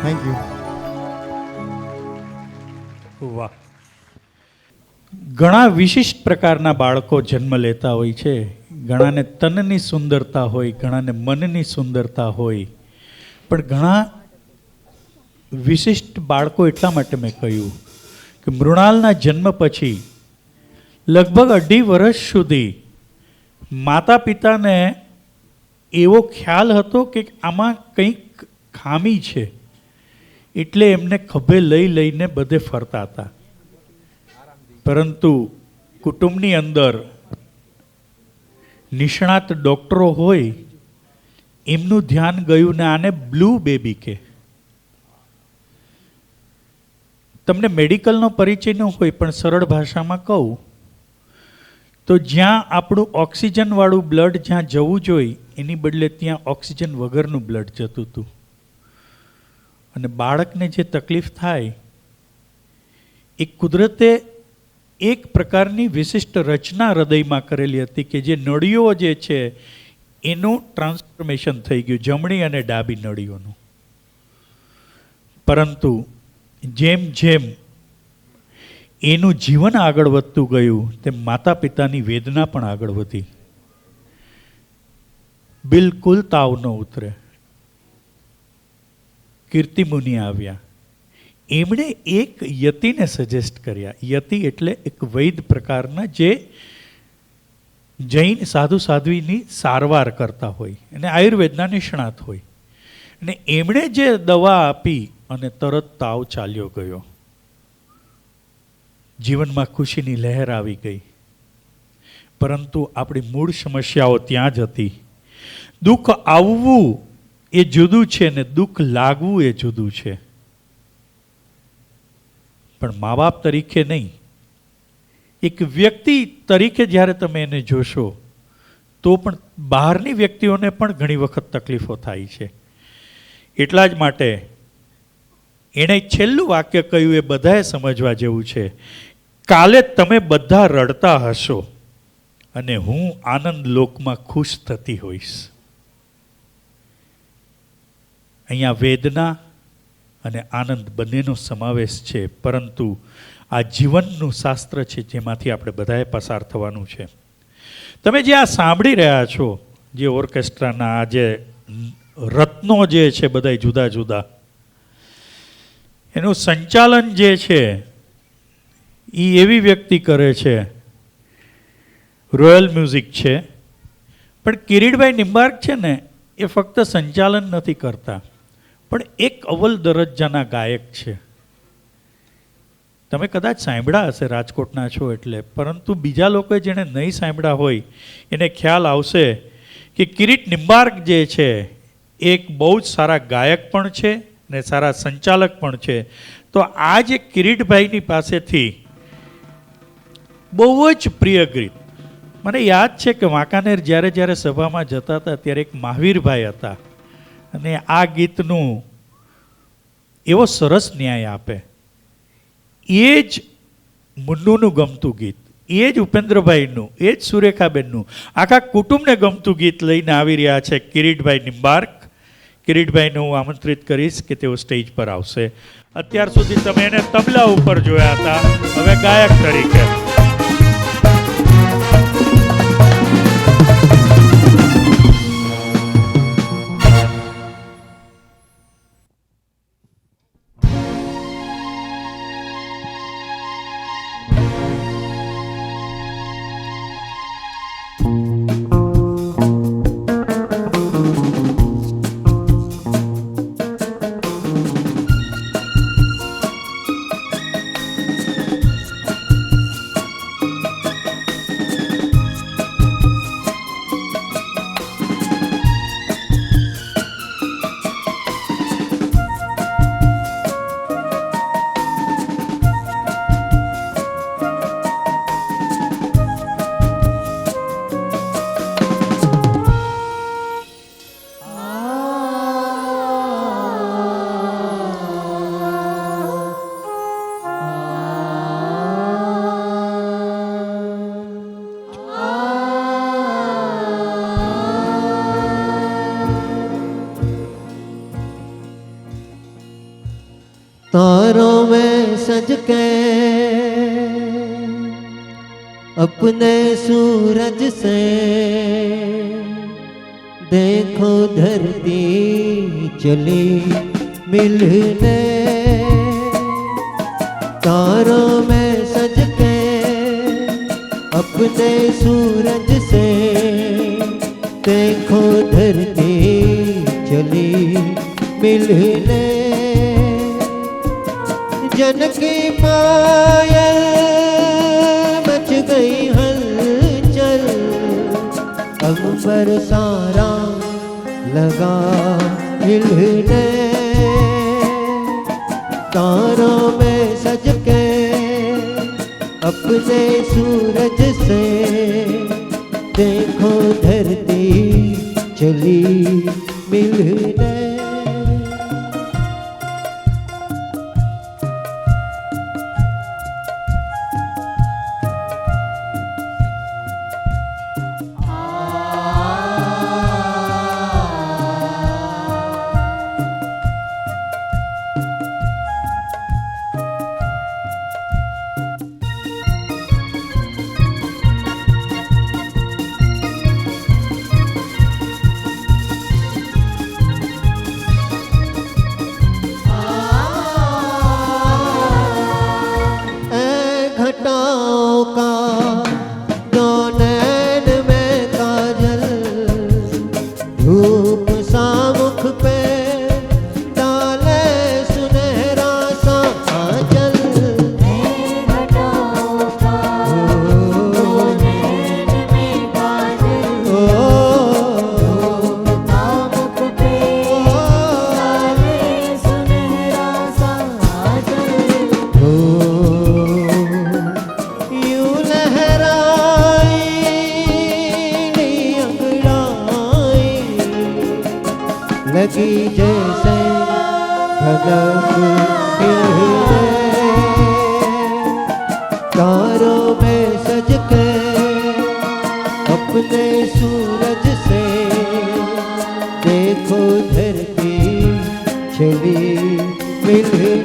Thank you. વાહ. ઘણા વિશિષ્ટ પ્રકારના બાળકો જન્મ લેતા હોય છે. ઘણાને તનની સુંદરતા હોય, ઘણાને મનની સુંદરતા હોય, પણ ઘણા વિશિષ્ટ બાળકો એટલા માટે મેં કહ્યું કે મૃણાલના જન્મ પછી લગભગ 2.5 વર્ષ સુધી માતા પિતાને એવો ખ્યાલ હતો કે આમાં કંઈક ખામી છે, એટલે એમને ખભે લઈ લઈને બધે ફરતા હતા. પરંતુ કુટુંબની અંદર નિષ્ણાત ડૉક્ટરો હોય, એમનું ધ્યાન ગયું ને આને બ્લુ બેબી કે. તમને મેડિકલનો પરિચય ન હોય પણ સરળ ભાષામાં કહું તો જ્યાં આપણું ઓક્સિજનવાળું બ્લડ જ્યાં જવું જોઈએ એની બદલે ત્યાં ઓક્સિજન વગરનું બ્લડ જતું હતું. અને બાળકને જે તકલીફ થાય એ કુદરતે એક પ્રકારની વિશિષ્ટ રચના હૃદયમાં કરેલી હતી કે જે નળીઓ જે છે એનું ટ્રાન્સફોર્મેશન થઈ ગયું, જમણી અને ડાબી નળીઓનું. પરંતુ જેમ જેમ એનું જીવન આગળ વધતું ગયું તેમ માતા પિતાની વેદના પણ આગળ વધી. બિલકુલ તાવ ન ઉતરે. કીર્તિમુનિ આવ્યા. એમણે એક યતિને સજેસ્ટ કર્યા. યતિ એટલે એક વૈદ પ્રકારના જે જૈન સાધુ સાધ્વીની સારવાર કરતા હોય અને આયુર્વેદના નિષ્ણાત હોય. અને એમણે જે દવા આપી અને તરત તાવ ચાલ્યો ગયો. જીવનમાં ખુશીની લહેર આવી ગઈ. પરંતુ આપણી મૂળ સમસ્યાઓ ત્યાં જ હતી. દુઃખ આવવું એ જુદું છે ને દુઃખ લાગવું એ જુદું છે. પણ મા બાપ તરીકે નહીં, એક વ્યક્તિ તરીકે જ્યારે તમે એને જોશો તો પણ બહારની વ્યક્તિઓને પણ ઘણી વખત તકલીફો થાય છે. એટલા જ માટે એણે છેલ્લું વાક્ય કહ્યું એ બધાએ સમજવા જેવું છે. કાલે તમે બધા રડતા હશો અને હું આનંદ લોકમાં ખુશ થતી હોઈશ. અહીંયા વેદના અને આનંદ બંનેનો સમાવેશ છે, પરંતુ આ જીવનનું શાસ્ત્ર છે જેમાંથી આપણે બધાએ પસાર થવાનું છે. તમે જે આ સાંભળી રહ્યા છો, જે ઓર્કેસ્ટ્રાના આ જે રત્નો જે છે બધા જુદા જુદા, એનું સંચાલન જે છે એ એવી વ્યક્તિ કરે છે, રોયલ મ્યુઝિક છે. પણ કિરીટભાઈ નિંબાર્ક છે ને એ ફક્ત સંચાલન નથી કરતા, પણ એક અવ્વલ દરજ્જાના ગાયક છે. તમે કદાચ સાંભળ્યા હશે, રાજકોટના છો એટલે, પરંતુ બીજા લોકોએ જેણે નહીં સાંભળ્યા હોય એને ખ્યાલ આવશે કે કિરીટ નિંબાર્ક જે છે એક બહુ જ સારા ગાયક પણ છે ને સારા સંચાલક પણ છે. તો આ જે કિરીટભાઈની પાસેથી બહુ જ પ્રિય ગીત, મને યાદ છે કે વાંકાનેર જ્યારે જ્યારે સભામાં જતા હતા ત્યારે એક મહાવીરભાઈ હતા અને આ ગીતનું એવો સરસ ન્યાય આપે. એ જ મુન્નુનું ગમતું ગીત, એ જ ઉપેન્દ્રભાઈનું, એ જ સુરેખાબેનનું, આખા કુટુંબને ગમતું ગીત લઈને આવી રહ્યા છે કિરીટભાઈ નિંબાર્ક. કિરીટભાઈને હું આમંત્રિત કરીશ કે તેઓ સ્ટેજ પર આવશે. અત્યાર સુધી તમે એને તબલા ઉપર જોયા હતા, હવે ગાયક તરીકે. तारों में सज के अपने सूरज से देखो धरती चली मिलने। तारों में सज के अपने सूरज से देखो धरती चली मिलने। जन की पायल मच गई हलचल, अंबर सारा लगा हिलने। तारों में सज के अपने सूरज से देखो धरती चली मिलने। घटाओं का दो नैन में काजल धूप सा मुख पे डाले सुनहरा सा आंचल यूं लहराई अंगड़ाई लगी जैसे धड़क हिलने तारों में सज के अपने सूरज से देखो धरती चली मिलने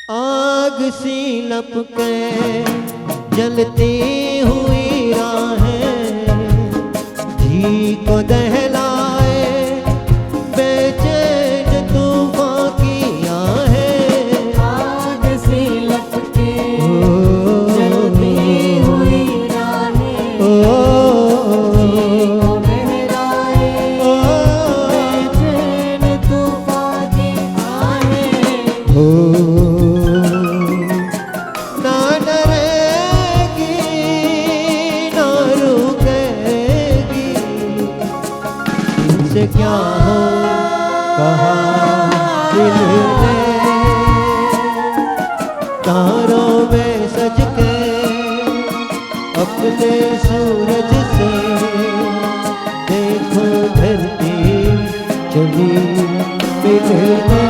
आग सी लपके जलती हुई राहें घी को दहलाए बेचैन तूफां की आहें आग सी लपके जलती हुई राहें घी को दहलाए बेचैन तूफां की आहें ना डरेगी ना रुकेगी इनसे क्या हो कहा दिल ने तारों में सज के अपने सूरज से देखो धरती चली मिलने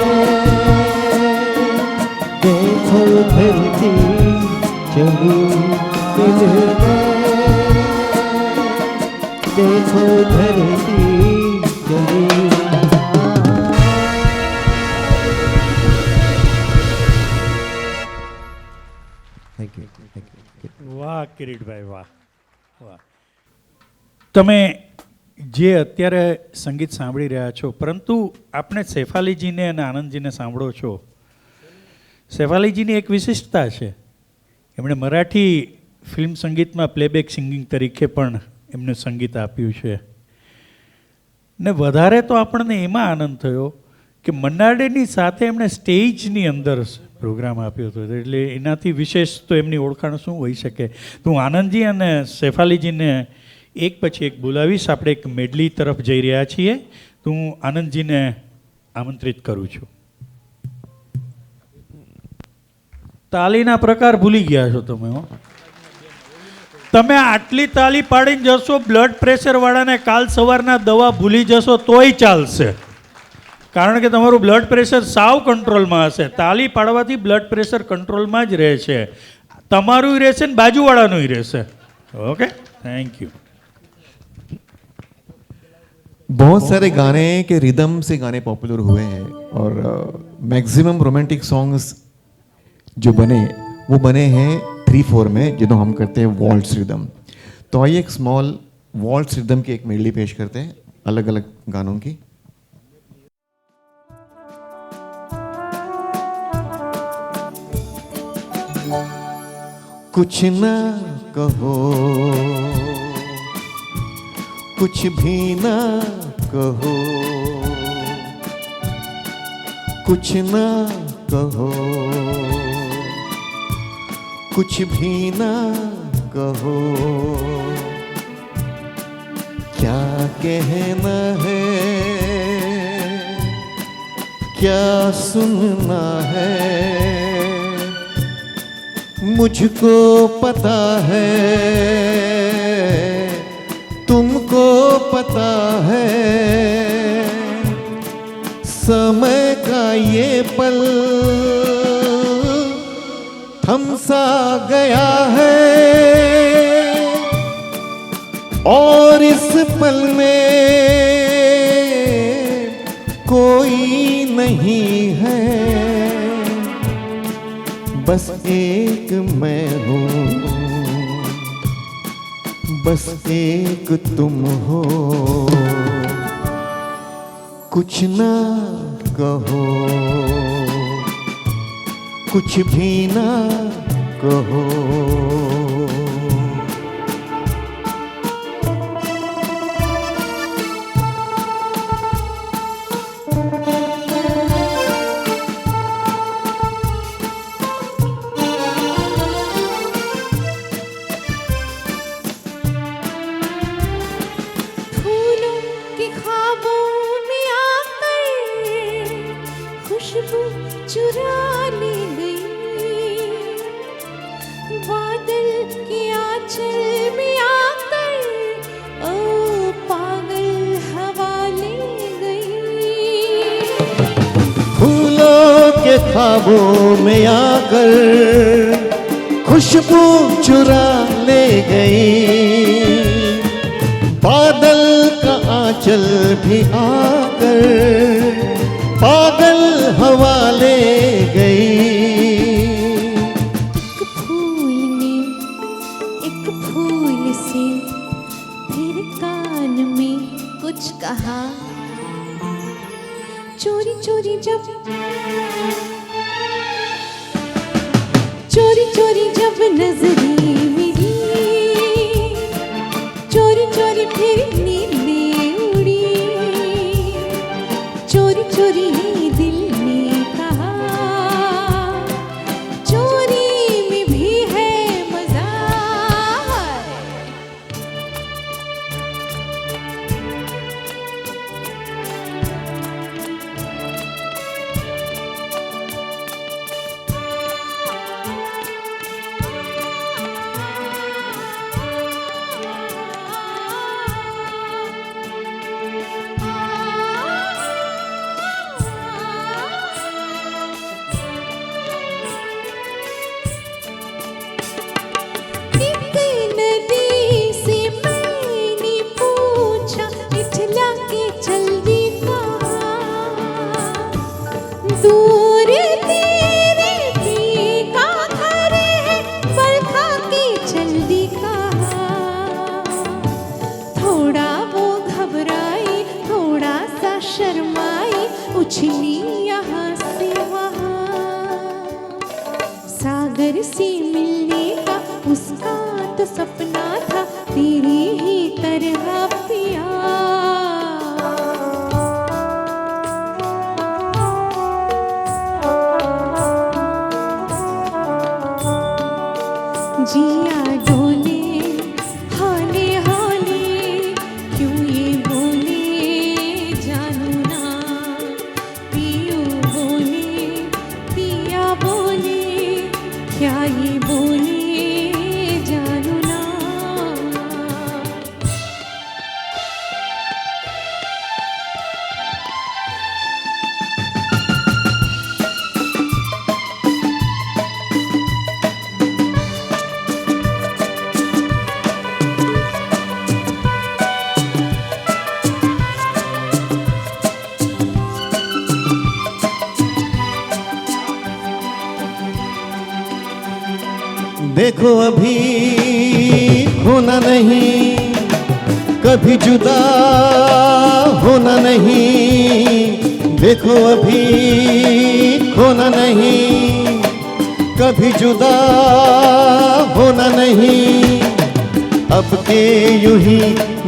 देखो धरती चली मिलने देखो धरती चली थैंक यू વાહ કિરીટભાઈ વાહ વાહ. તમે જે અત્યારે સંગીત સાંભળી રહ્યા છો, પરંતુ આપણે શેફાલીજીને અને આનંદજીને સાંભળો છો. શેફાલીજીની એક વિશિષ્ટતા છે, એમણે મરાઠી ફિલ્મ સંગીતમાં પ્લેબેક સિંગિંગ તરીકે પણ એમને સંગીત આપ્યું છે. ને વધારે તો આપણને એમાં આનંદ થયો કે મન્નાડેની સાથે એમણે સ્ટેજની અંદર પ્રોગ્રામ આપ્યો હતો, એટલે એનાથી વિશેષ તો એમની ઓળખાણ શું હોઈ શકે. તો હું આનંદજી અને શેફાલીજીને એક પછી એક બોલાવીશ. આપણે એક મેડલી તરફ જઈ રહ્યા છીએ, તો હું આનંદજીને આમંત્રિત કરું છું. તાલીના પ્રકાર ભૂલી ગયા છો તમે. હો, તમે આટલી તાલી પાડીને જશો, બ્લડ પ્રેશરવાળાને કાલ સવારના દવા ભૂલી જશો તોય ચાલશે, કારણ કે તમારું બ્લડ પ્રેશર સાવ કંટ્રોલમાં હશે. તાલી પાડવાથી બ્લડ પ્રેશર કંટ્રોલમાં જ રહે છે, તમારું રહેશે ને બાજુવાળાનું રહેશે. Okay, thank you. बहुत सारे गाने के रिदम से गाने पॉपुलर हुए हैं और मैक्सिमम रोमांटिक सॉन्ग्स जो बने वो बने हैं 3/4 में, जिन्हों हम करते हैं वॉल्ट्स रिदम. तो आइए एक स्मॉल वॉल्ट्स रिदम की एक मेडली पेश करते हैं अलग अलग गानों की. कुछ ना कहो, कुछ भी ना कहो, कुछ ना कहो, कुछ भी ना कहो, क्या कहना है, क्या सुनना है, मुझको पता है, तुमको पता है, समय का ये पल थम सा गया है, और इस पल में कोई नहीं है, बस एक मैं हूँ, बस एक तुम हो, कुछ ना कहो, कुछ भी ना कहो। फूलों के ख्वाबों में आकर खुशबू चुरा ले गई, बादल के आंचल में आकर ओ पागल हवा ले गई। फूलों के ख्वाबों में आकर खुशबू चुरा ले गई, बादल का आंचल भी आकर पागल हवा ले गई। एक फूल ने एक फूल से फिर कान में कुछ कहा, चोरी चोरी जब नजरें मिली, चोरी चोरी फिर नींदें उड़ी, चोरी चोरी दिल ने कहा, चोरी में भी है मजा। एक नदी से मैंने पूछा, इठला के चल दी कहाँ, दूर तेरे का घर है, बरखा के चल दी कहाँ। थोड़ा वो घबराई, थोड़ा सा शर्माई, उछली यहाँ से वहाँ, सागर से मिलने का उसका तो सपना था, तेरी ही तरह पिया। जिया डोले हौले हौले, क्यों ये बोले जानू ना, पियो बोले पिया बोले, क्या ये बोले जानू ना। देखो अभी खोना नहीं, कभी जुदा होना नहीं, देखो अभी खोना नहीं, कभी जुदा होना नहीं, अब के यूं ही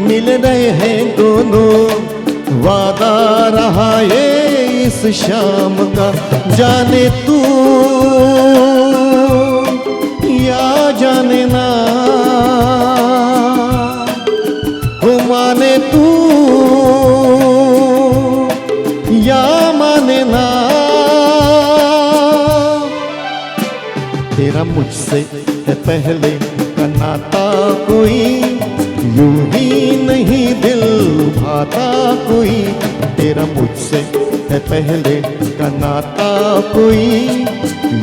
मिल रहे हैं दोनों, वादा रहा ये इस शाम का, जाने तू या जाने ना, हो माने तू या माने ना। तेरा मुझसे है पहले का नाता कोई, यूं ही नहीं दिल भाता कोई, तेरा मुझसे है पहले का नाता कोई,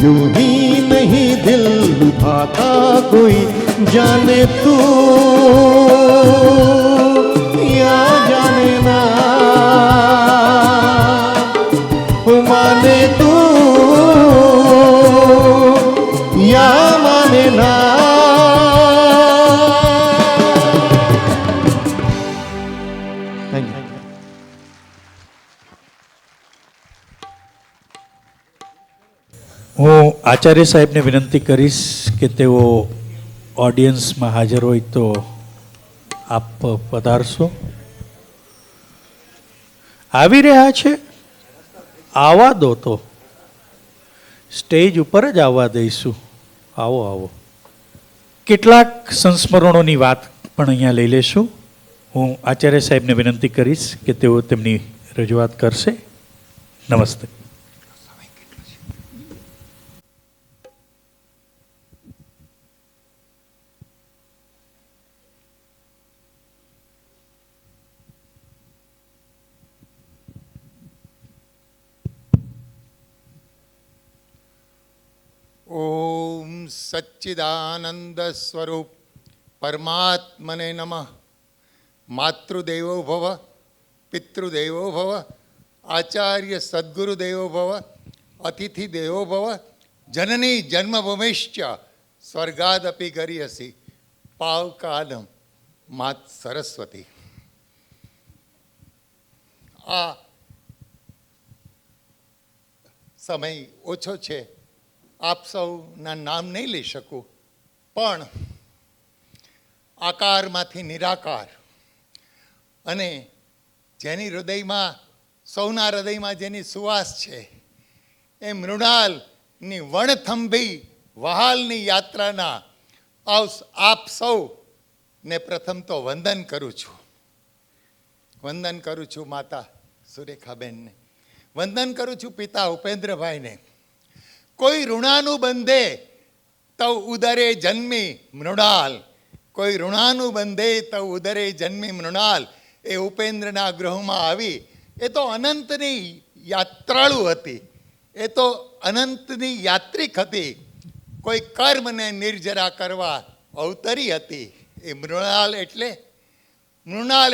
यूं ही नहीं दिल भाता कोई, जाने तू या जाने ना, माने तू या माने ना। Thank you. હું આચાર્ય સાહેબને વિનંતી કરીશ કે તેઓ ઓડિયન્સમાં હાજર હોય તો આપ પધારશો. આવી રહ્યા છે, આવવા દો, તો સ્ટેજ ઉપર જ આવવા દઈશું. આવો આવો. કેટલાક સંસ્મરણોની વાત પણ અહીંયા લઈ લેશું. હું આચાર્ય સાહેબને વિનંતી કરીશ કે તેઓ તેમની રજૂઆત કરશે. નમસ્તે. ओम सच्चिदानंद स्वरूप परमात्मने नमः. मातृदेवो भव, पितृदेवो भव, आचार्य सद्गुरुदेवो भव, अतिथि देवो भव, जननी जन्मभूमिश्च स्वर्गादपि गरीयसी पावकालम मात सरस्वती. आ समय ओछो छे, આપ સૌના નામ નહીં લઈ શકું, પણ આકારમાંથી નિરાકાર અને જેની હૃદયમાં, સૌના હૃદયમાં જેની સુવાસ છે, એ મૃણાલની વણથંભી વહાલની યાત્રાના આપ સૌને પ્રથમ તો વંદન કરું છું. વંદન કરું છું માતા સુરેખાબેનને, વંદન કરું છું પિતા ઉપેન્દ્રભાઈને. કોઈ ઋણાનું બંધે તવ ઉદરે જન્મી મૃણાલ, કોઈ ઋણાનું બંધે તવ ઉદરે જન્મી મૃણાલ, એ ઉપેન્દ્રના ગૃહમાં આવી. એ તો અનંતની યાત્રાળુ હતી, એ તો અનંતની યાત્રિક હતી, કોઈ કર્મને નિર્જરા કરવા અવતરી હતી. એ મૃણાલ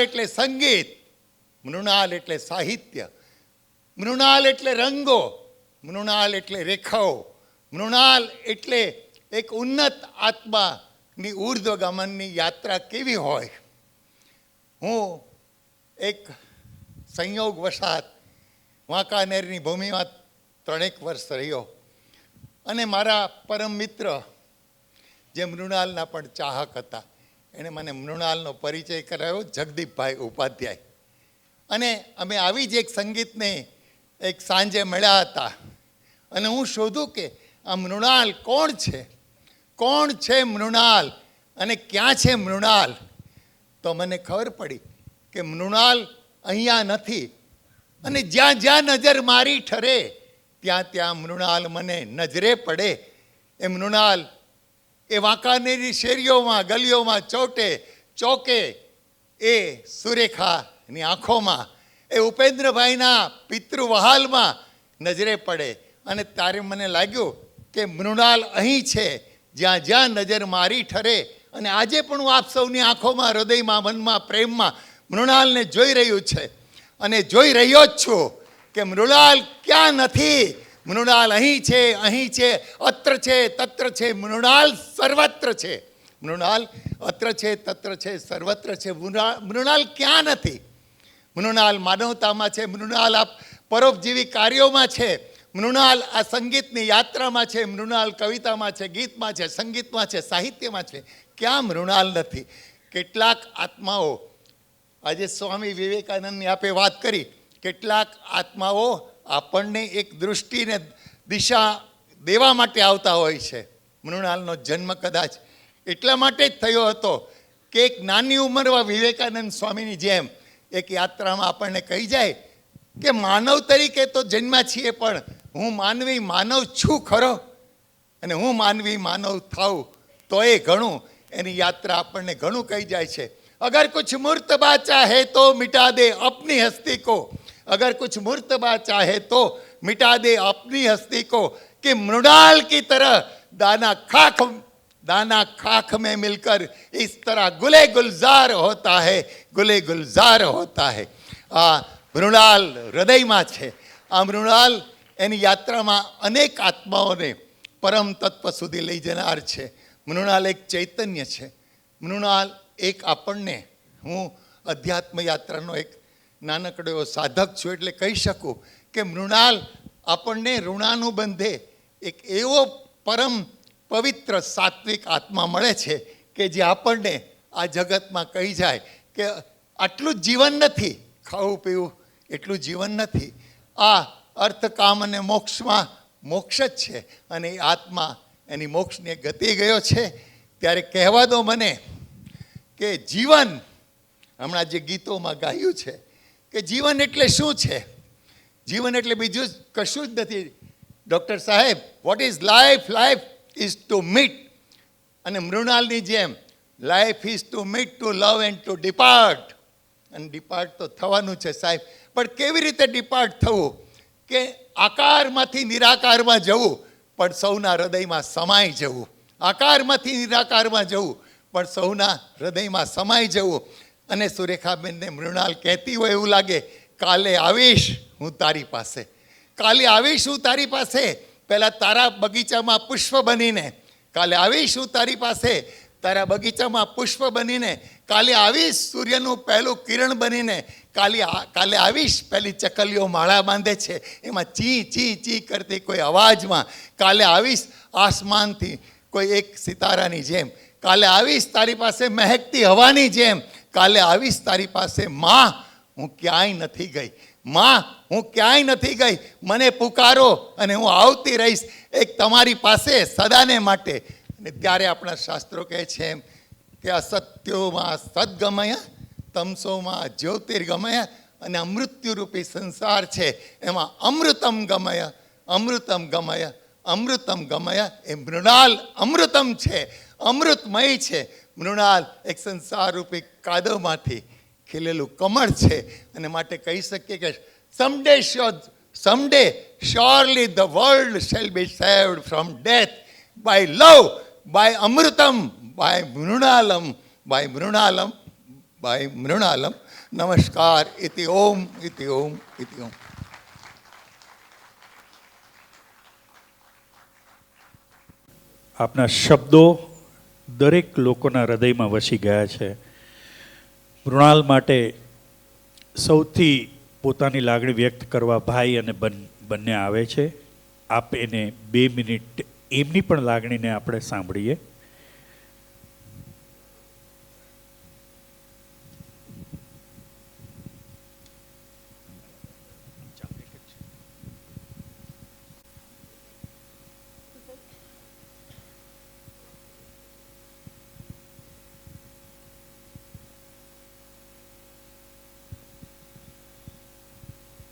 એટલે સંગીત, મૃણાલ એટલે સાહિત્ય, મૃણાલ એટલે રંગો, મૃણાલ એટલે રેખાઓ, મૃણાલ એટલે એક ઉન્નત આત્માની ઉર્ધ્વગમનની યાત્રા કેવી હોય. હું એક સંયોગવશાત વાંકાનેરની ભૂમિમાં 3 વર્ષ રહ્યો અને મારા પરમ મિત્ર જે મૃણાલના પણ ચાહક હતા, એણે મને મૃણાલનો પરિચય કરાવ્યો, જગદીપભાઈ ઉપાધ્યાય. અને અમે આવી જ એક સંગીતને એક સાંજે મળ્યા હતા અને હું શોધું કે આ મૃણાલ કોણ છે, કોણ છે મૃણાલ અને ક્યાં છે મૃણાલ. તો મને ખબર પડી કે મૃણાલ અહીંયા નથી, અને જ્યાં જ્યાં નજર મારી ઠરે ત્યાં ત્યાં મૃણાલ મને નજરે પડે. એ મૃણાલ એ વાંકાનેરની શેરીઓમાં, ગલીઓમાં, ચોકે એ સુરેખાની આંખોમાં, એ ઉપેન્દ્રભાઈના પિતૃવહાલમાં નજરે પડે. અને ત્યારે મને લાગ્યું કે મૃણાલ અહીં છે, જ્યાં જ્યાં નજર મારી ઠરે. અને આજે પણ હું આપ સૌની આંખોમાં, હૃદયમાં, મનમાં, પ્રેમમાં મૃણાલને જોઈ રહ્યું છે અને જોઈ રહ્યો જ છું કે મૃણાલ ક્યાં નથી. મૃણાલ અહીં છે, અહીં છે, અત્ર છે, તત્ર છે, મૃણાલ સર્વત્ર છે. મૃણાલ અત્ર છે, તત્ર છે, સર્વત્ર છે. મૃણાલ ક્યાં નથી? મૃણાલ માનવતામાં છે, મૃણાલ આ પરોપજીવી કાર્યોમાં છે, મૃણાલ આ સંગીતની યાત્રામાં છે, મૃણાલ કવિતામાં છે, ગીતમાં છે, સંગીતમાં છે, સાહિત્યમાં છે. ક્યાં મૃણાલ નથી? કેટલાક આત્માઓ, આજે સ્વામી વિવેકાનંદની આપે વાત કરી, કેટલાક આત્માઓ આપણને એક દૃષ્ટિને દિશા દેવા માટે આવતા હોય છે. મૃણાલનો જન્મ કદાચ એટલા માટે જ થયો હતો કે એક નાની ઉંમરમાં વિવેકાનંદ સ્વામીની જેમ એક યાત્રામાં આપણને કહી જાય કે માનવ તરીકે તો જન્મ્યા છીએ, પણ હું માનવી માનવ છું ખરો? અને હું માનવી માનવ થાઉં તો એ ઘણું. એની યાત્રા આપણને ઘણું કહી જાય છે. અગર કુછ મુર્તબા ચાહે તો મિટા દે અપની હસ્તી કો, अगर कुछ मुर्तबा चाहे तो मिटा दे अपनी हस्ती को, कि मृणाल की तरह दाना खाक में मिलकर इस तरह गुले गुलजार होता है, गुले गुलजार होता है. આ મૃણાલ હૃદયમાં છે. આ મૃણાલ એની યાત્રામાં અનેક આત્માઓને પરમ તત્વ સુધી લઈ જનાર છે. મૃણાલ એક ચૈતન્ય છે. મૃણાલ એક આપણને, હું અધ્યાત્મ યાત્રાનો એક નાનકડો એવો સાધક છું એટલે કહી શકું કે મૃણાલ આપણને ઋણાનુબંધે એક એવો પરમ પવિત્ર સાત્વિક આત્મા મળે છે કે જે આપણને આ જગતમાં કહી જાય કે આટલું જ જીવન નથી, ખાવું પીવું એટલું જીવન નથી. આ અર્થ કામ અને મોક્ષમાં મોક્ષ જ છે. અને એ આત્મા એની મોક્ષને ગતિ ગયો છે. ત્યારે કહેવા દો મને કે જીવન, હમણાં જે ગીતોમાં ગાયું છે કે જીવન એટલે શું છે. જીવન એટલે બીજું કશું જ નથી. ડૉક્ટર સાહેબ, what is life? Life is to meet. અને મૃણાલની જેમ life is to meet, to love and to depart. અને ડિપાર્ટ તો થવાનું છે સાહેબ, પણ કેવી રીતે ડિપાર્ટ થવું? કે આકારમાંથી નિરાકારમાં જવું, પણ સૌના હૃદયમાં સમાઈ જવું. આકારમાંથી નિરાકારમાં જવું, પણ સૌના હૃદયમાં સમાઈ જવું. અને સુરેખાબેનને મૃણાલ કહેતી હોય એવું લાગે, કાલે આવીશ હું તારી પાસે, કાલે આવીશ હું તારી પાસે, પહેલાં તારા બગીચામાં પુષ્પ બનીને, કાલે આવીશ હું તારી પાસે તારા બગીચામાં પુષ્પ બનીને, કાલે આવીશ સૂર્યનું પહેલું કિરણ બનીને, કાલે આવીશ પહેલી ચકલીઓ માળા બાંધે છે એમાં ચી ચી ચી કરતી કોઈ અવાજમાં, કાલે આવીશ આસમાનથી કોઈ એક સિતારાની જેમ, કાલે આવીશ તારી પાસે મહેકતી હવાની જેમ, કાલે આવીશ તારી પાસે. માં, હું ક્યાંય નથી ગઈ. માં, હું ક્યાંય નથી ગઈ. મને પુકારો અને હું આવતી રહીશ એક તમારી પાસે સદાને માટે. અને ત્યારે આપણા શાસ્ત્રો કહે છે એમ કે અસત્યોમાં સદગમય, તમસોમાં જ્યોતિર્ગમય, અને અમૃત્યુરૂપી સંસાર છે એમાં અમૃતમ ગમય, અમૃતમ ગમય, અમૃતમ ગમય. એ મૃણાલ અમૃતમ છે, અમૃતમય છે. મૃણાલ એક સંસારરૂપી કાદવમાંથી ખીલેલું કમળ છે. અને માટે કહી શકીએ કે someday surely the world shall be saved from death by love, by amrutam, by mrunalam, by mrunalam, by mrunalam. નમસ્કાર. ઇતિ ઓમ, ઇતિ ઓમ, ઇતિ ઓમ. આપના શબ્દો દરેક લોકોના હૃદયમાં વસી ગયા છે. મૃણાલ માટે સૌથી પોતાની લાગણી વ્યક્ત કરવા ભાઈ અને બંને આવે છે. આપ એને 2 મિનિટ એમની પણ લાગણીને આપણે સાંભળીએ.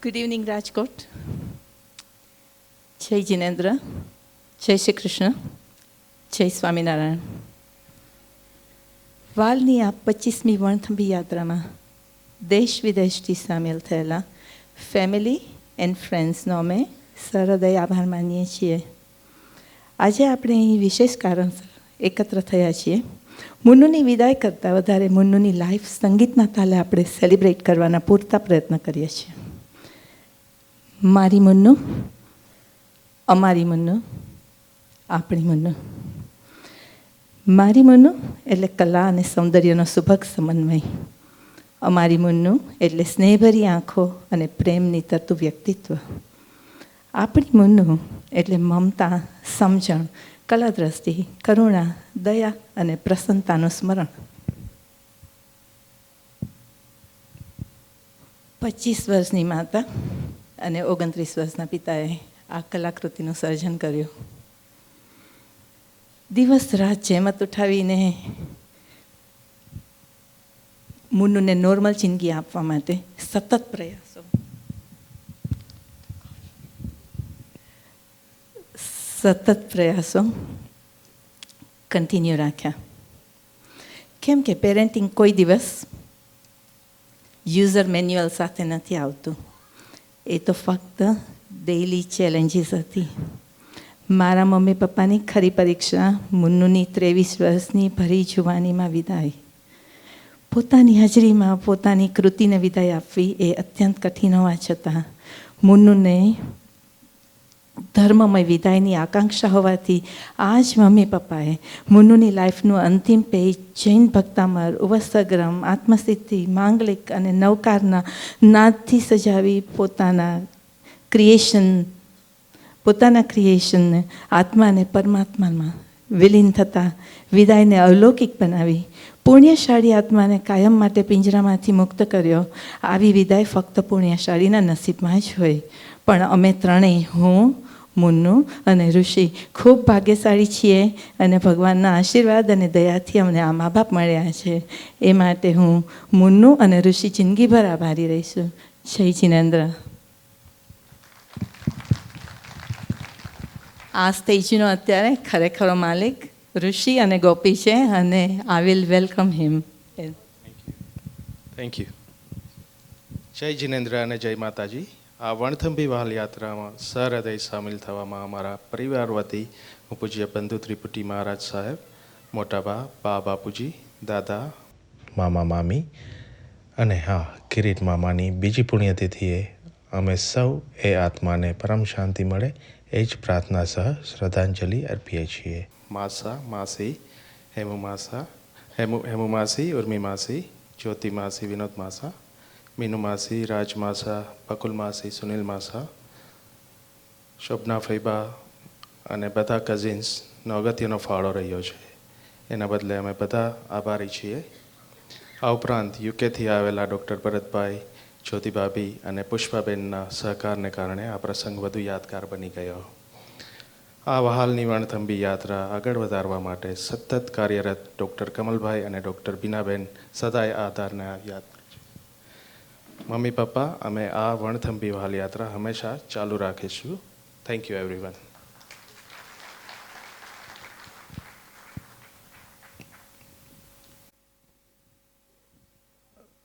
Good evening, Rajkot. જય જિનેન્દ્ર, જય શ્રી કૃષ્ણ, જય સ્વામિનારાયણ. વાલની આ 25મી વણથંભી યાત્રામાં દેશ વિદેશથી સામેલ થયેલા ફેમિલી એન્ડ ફ્રેન્ડ્સનો અમે સહૃદય આભાર માનીએ છીએ. આજે આપણે અહીં વિશેષ કારણસર એકત્ર થયા છીએ. મુન્નુની વિદાય કરતાં વધારે મુન્નુની લાઈફ સંગીતના તાલે આપણે સેલિબ્રેટ કરવાના પૂરતા પ્રયત્ન કરીએ છીએ. મારી મુન્નુ, અમારી મુન્નુ, આપણી મુન્નુ. મારી મુન્નુ એટલે કલા અને સૌંદર્યનો સુભગ સમન્વય. અમારી મુન્નુ એટલે સ્નેહભરી આંખો અને પ્રેમની તરતું વ્યક્તિત્વ. આપણી મુન્નુ એટલે મમતા, સમજણ, કલાદ્રષ્ટિ, કરુણા, દયા અને પ્રસન્નતાનું સ્મરણ. 25 વર્ષની માતા અને 29 વર્ષના પિતાએ આ કલાકૃતિનું સર્જન કર્યું. દિવસ રાત જહેમત ઉઠાવીને મુન્નુને નોર્મલ જિંદગી આપવા માટે સતત પ્રયાસો. સતત પ્રયાસો કન્ટિન્યુ રાખ્યા. કેમ કે પેરેન્ટિંગ કોઈ દિવસ યુઝર મેન્યુઅલ સાથે નથી આવતું. એ તો ફક્ત ડેઇલી ચેલેન્જીસ હતી. મારા મમ્મી પપ્પાની ખરી પરીક્ષા મુન્નુની 23 વર્ષની ભરી જુવાનીમાં વિદાય. પોતાની હાજરીમાં પોતાની કૃતિને વિદાય આપવી એ અત્યંત કઠિન હોવા છતાં મુન્નુને ધર્મમય વિદાયની આકાંક્ષા હોવાથી આ જ મમ્મી પપ્પાએ મુન્નુની લાઈફનું અંતિમ પેજ જૈન ભક્તામર, ઉવસગ્રમ, આત્મસિદ્ધિ, માંગલિક અને નવકારના નાદથી સજાવી પોતાના ક્રિએશનને આત્માને પરમાત્મામાં વિલીન થતાં વિદાયને અલૌકિક બનાવી પુણ્યશાળી આત્માને કાયમ માટે પિંજરામાંથી મુક્ત કર્યો. આવી વિદાય ફક્ત પુણ્યશાળીના નસીબમાં જ હોય. પણ અમે ત્રણેય, હું, મુન્નુ અને ઋષિ ખૂબ ભાગ્યશાળી છીએ અને ભગવાનના આશીર્વાદ અને દયાથી અમને આ મા બાપ મળ્યા છે. એ માટે હું, મુન્નુ અને ઋષિ જિંદગીભર આભારી રહીશું. જય જિનેન્દ્ર. આ સ્ટેજનો અત્યારે ખરેખરો માલિક ઋષિ અને ગોપી છે અને I will welcome him. Thank you. જય જિનેન્દ્ર અને જય માતાજી. આ વણથંભી વહાલ યાત્રામાં સહૃદય સામેલ થવામાં અમારા પરિવાર વતી હું પૂજ્ય બંધુ ત્રિપુટી મહારાજ સાહેબ, મોટાબા, બા બાપુજી, દાદા, મામા મામી અને હા કિરીટ મામાની બીજી પુણ્યતિથિએ અમે સૌ એ આત્માને પરમ શાંતિ મળે એ જ પ્રાર્થના સહ શ્રદ્ધાંજલિ અર્પીએ છીએ. માસા, માસી, હેમુ માસી, ઉર્મી માસી, જ્યોતિ માસી, વિનોદ માસા, મીનુ માસી, રાજ માસા, બકુલ માસી, સુનિલ માસા, શોભના ફૈબા અને બધા કઝિન્સનો અગત્યનો ફાળો રહ્યો છે. એના બદલે અમે બધા આભારી છીએ. આ ઉપરાંત યુકેથી આવેલા ડૉક્ટર ભરતભાઈ, જ્યોતિભાભી અને પુષ્પાબેનના સહકારને કારણે આ પ્રસંગ વધુ યાદગાર બની ગયો. આ વહાલની વણથંભી યાત્રા આગળ વધારવા માટે સતત કાર્યરત ડૉક્ટર કમલભાઈ અને ડૉક્ટર બીનાબેન સદાય આધારને યાદ કરે છે. મમ્મી પપ્પા, અમે આ વણથંભી વહાલ યાત્રા હંમેશા ચાલુ રાખીશું. Thank you everyone.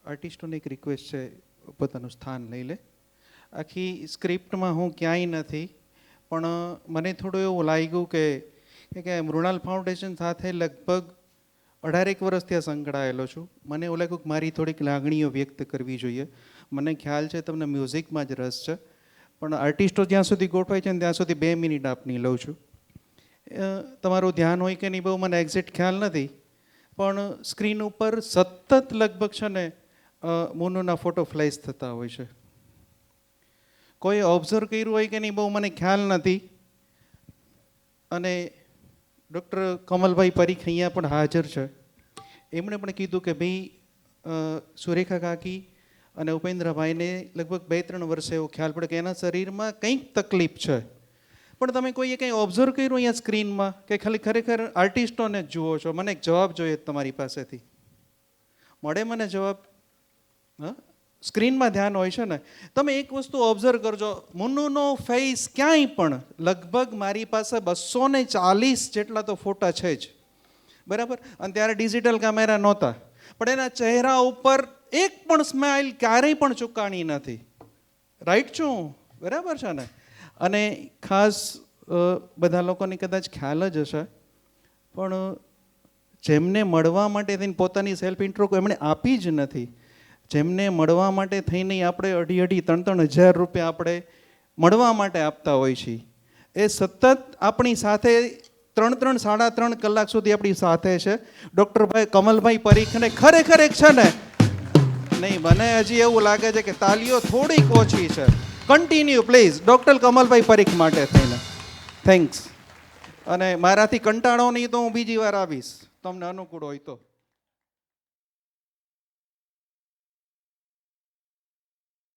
આર્ટિસ્ટોને એક રિક્વેસ્ટ છે, પોતાનું સ્થાન લઈ લે. આખી સ્ક્રિપ્ટમાં હું ક્યાંય નથી, પણ મને થોડું એવું લાગ્યું કે મૃણાલ ફાઉન્ડેશન સાથે લગભગ 18 વર્ષથી આ સંકળાયેલો છું. મને એવું લાગ્યું કે મારી થોડીક લાગણીઓ વ્યક્ત કરવી જોઈએ. મને ખ્યાલ છે તમને મ્યુઝિકમાં જ રસ છે, પણ આર્ટિસ્ટો જ્યાં સુધી ગોઠવાય છે ને ત્યાં સુધી 2 મિનિટ આપની લઉં છું. તમારું ધ્યાન હોય કે નહીં બહુ મને એક્ઝેક્ટ ખ્યાલ નથી, પણ સ્ક્રીન ઉપર સતત લગભગ છે ને મુન્નુના ફોટો ફ્લેશ થતા હોય છે. કોઈ ઓબ્ઝર્વ કર્યું હોય કે નહીં બહુ મને ખ્યાલ નથી. અને ડૉક્ટર કમલભાઈ પરીખ અહીંયા પણ હાજર છે. એમણે પણ કીધું કે ભાઈ સુરેખા કાકી અને ઉપેન્દ્રભાઈને લગભગ 2-3 વર્ષે એવો ખ્યાલ પડે કે એના શરીરમાં કંઈક તકલીફ છે. પણ તમે કોઈએ કંઈ ઓબ્ઝર્વ કર્યું અહીંયા સ્ક્રીનમાં કે ખાલી ખરેખર આર્ટિસ્ટોને જ જુઓ છો? મને એક જવાબ જોઈએ તમારી પાસેથી. મળે મને જવાબ? હા, સ્ક્રીનમાં ધ્યાન હોય છે ને. તમે એક વસ્તુ ઓબ્ઝર્વ કરજો, મુન્નુનો ફેસ ક્યાંય પણ લગભગ મારી પાસે 240 જેટલા તો ફોટા છે જ, બરાબર? અને ત્યારે ડિજિટલ કેમેરા નહોતા, પણ એના ચહેરા ઉપર એક પણ સ્માઇલ ક્યારેય પણ ચૂકાણી નથી. રાઈટ છું? બરાબર છે ને? અને ખાસ બધા લોકોને કદાચ ખ્યાલ જ હશે, પણ જેમને મળવા માટે થઈને પોતાની સેલ્ફ ઇન્ટ્રો એમણે આપી જ નથી. જેમને મળવા માટે થઈને આપણે 2,500-3,000 રૂપિયા આપણે મળવા માટે આપતા હોય છીએ, એ સતત આપણી સાથે 3-3 કલાક સુધી આપણી સાથે છે. ડૉક્ટર કમલભાઈ પરીખને ખરેખર એક છે ને, નહીં મને હજી એવું લાગે છે કે તાલીઓ થોડીક ઓછી છે. Continue please doctor Kamalbhai Parikh માટે થઈને. થેન્ક્સ. અને મારાથી કંટાળો નહીં તો હું બીજી વાર આવીશ, તમને અનુકૂળ હોય તો.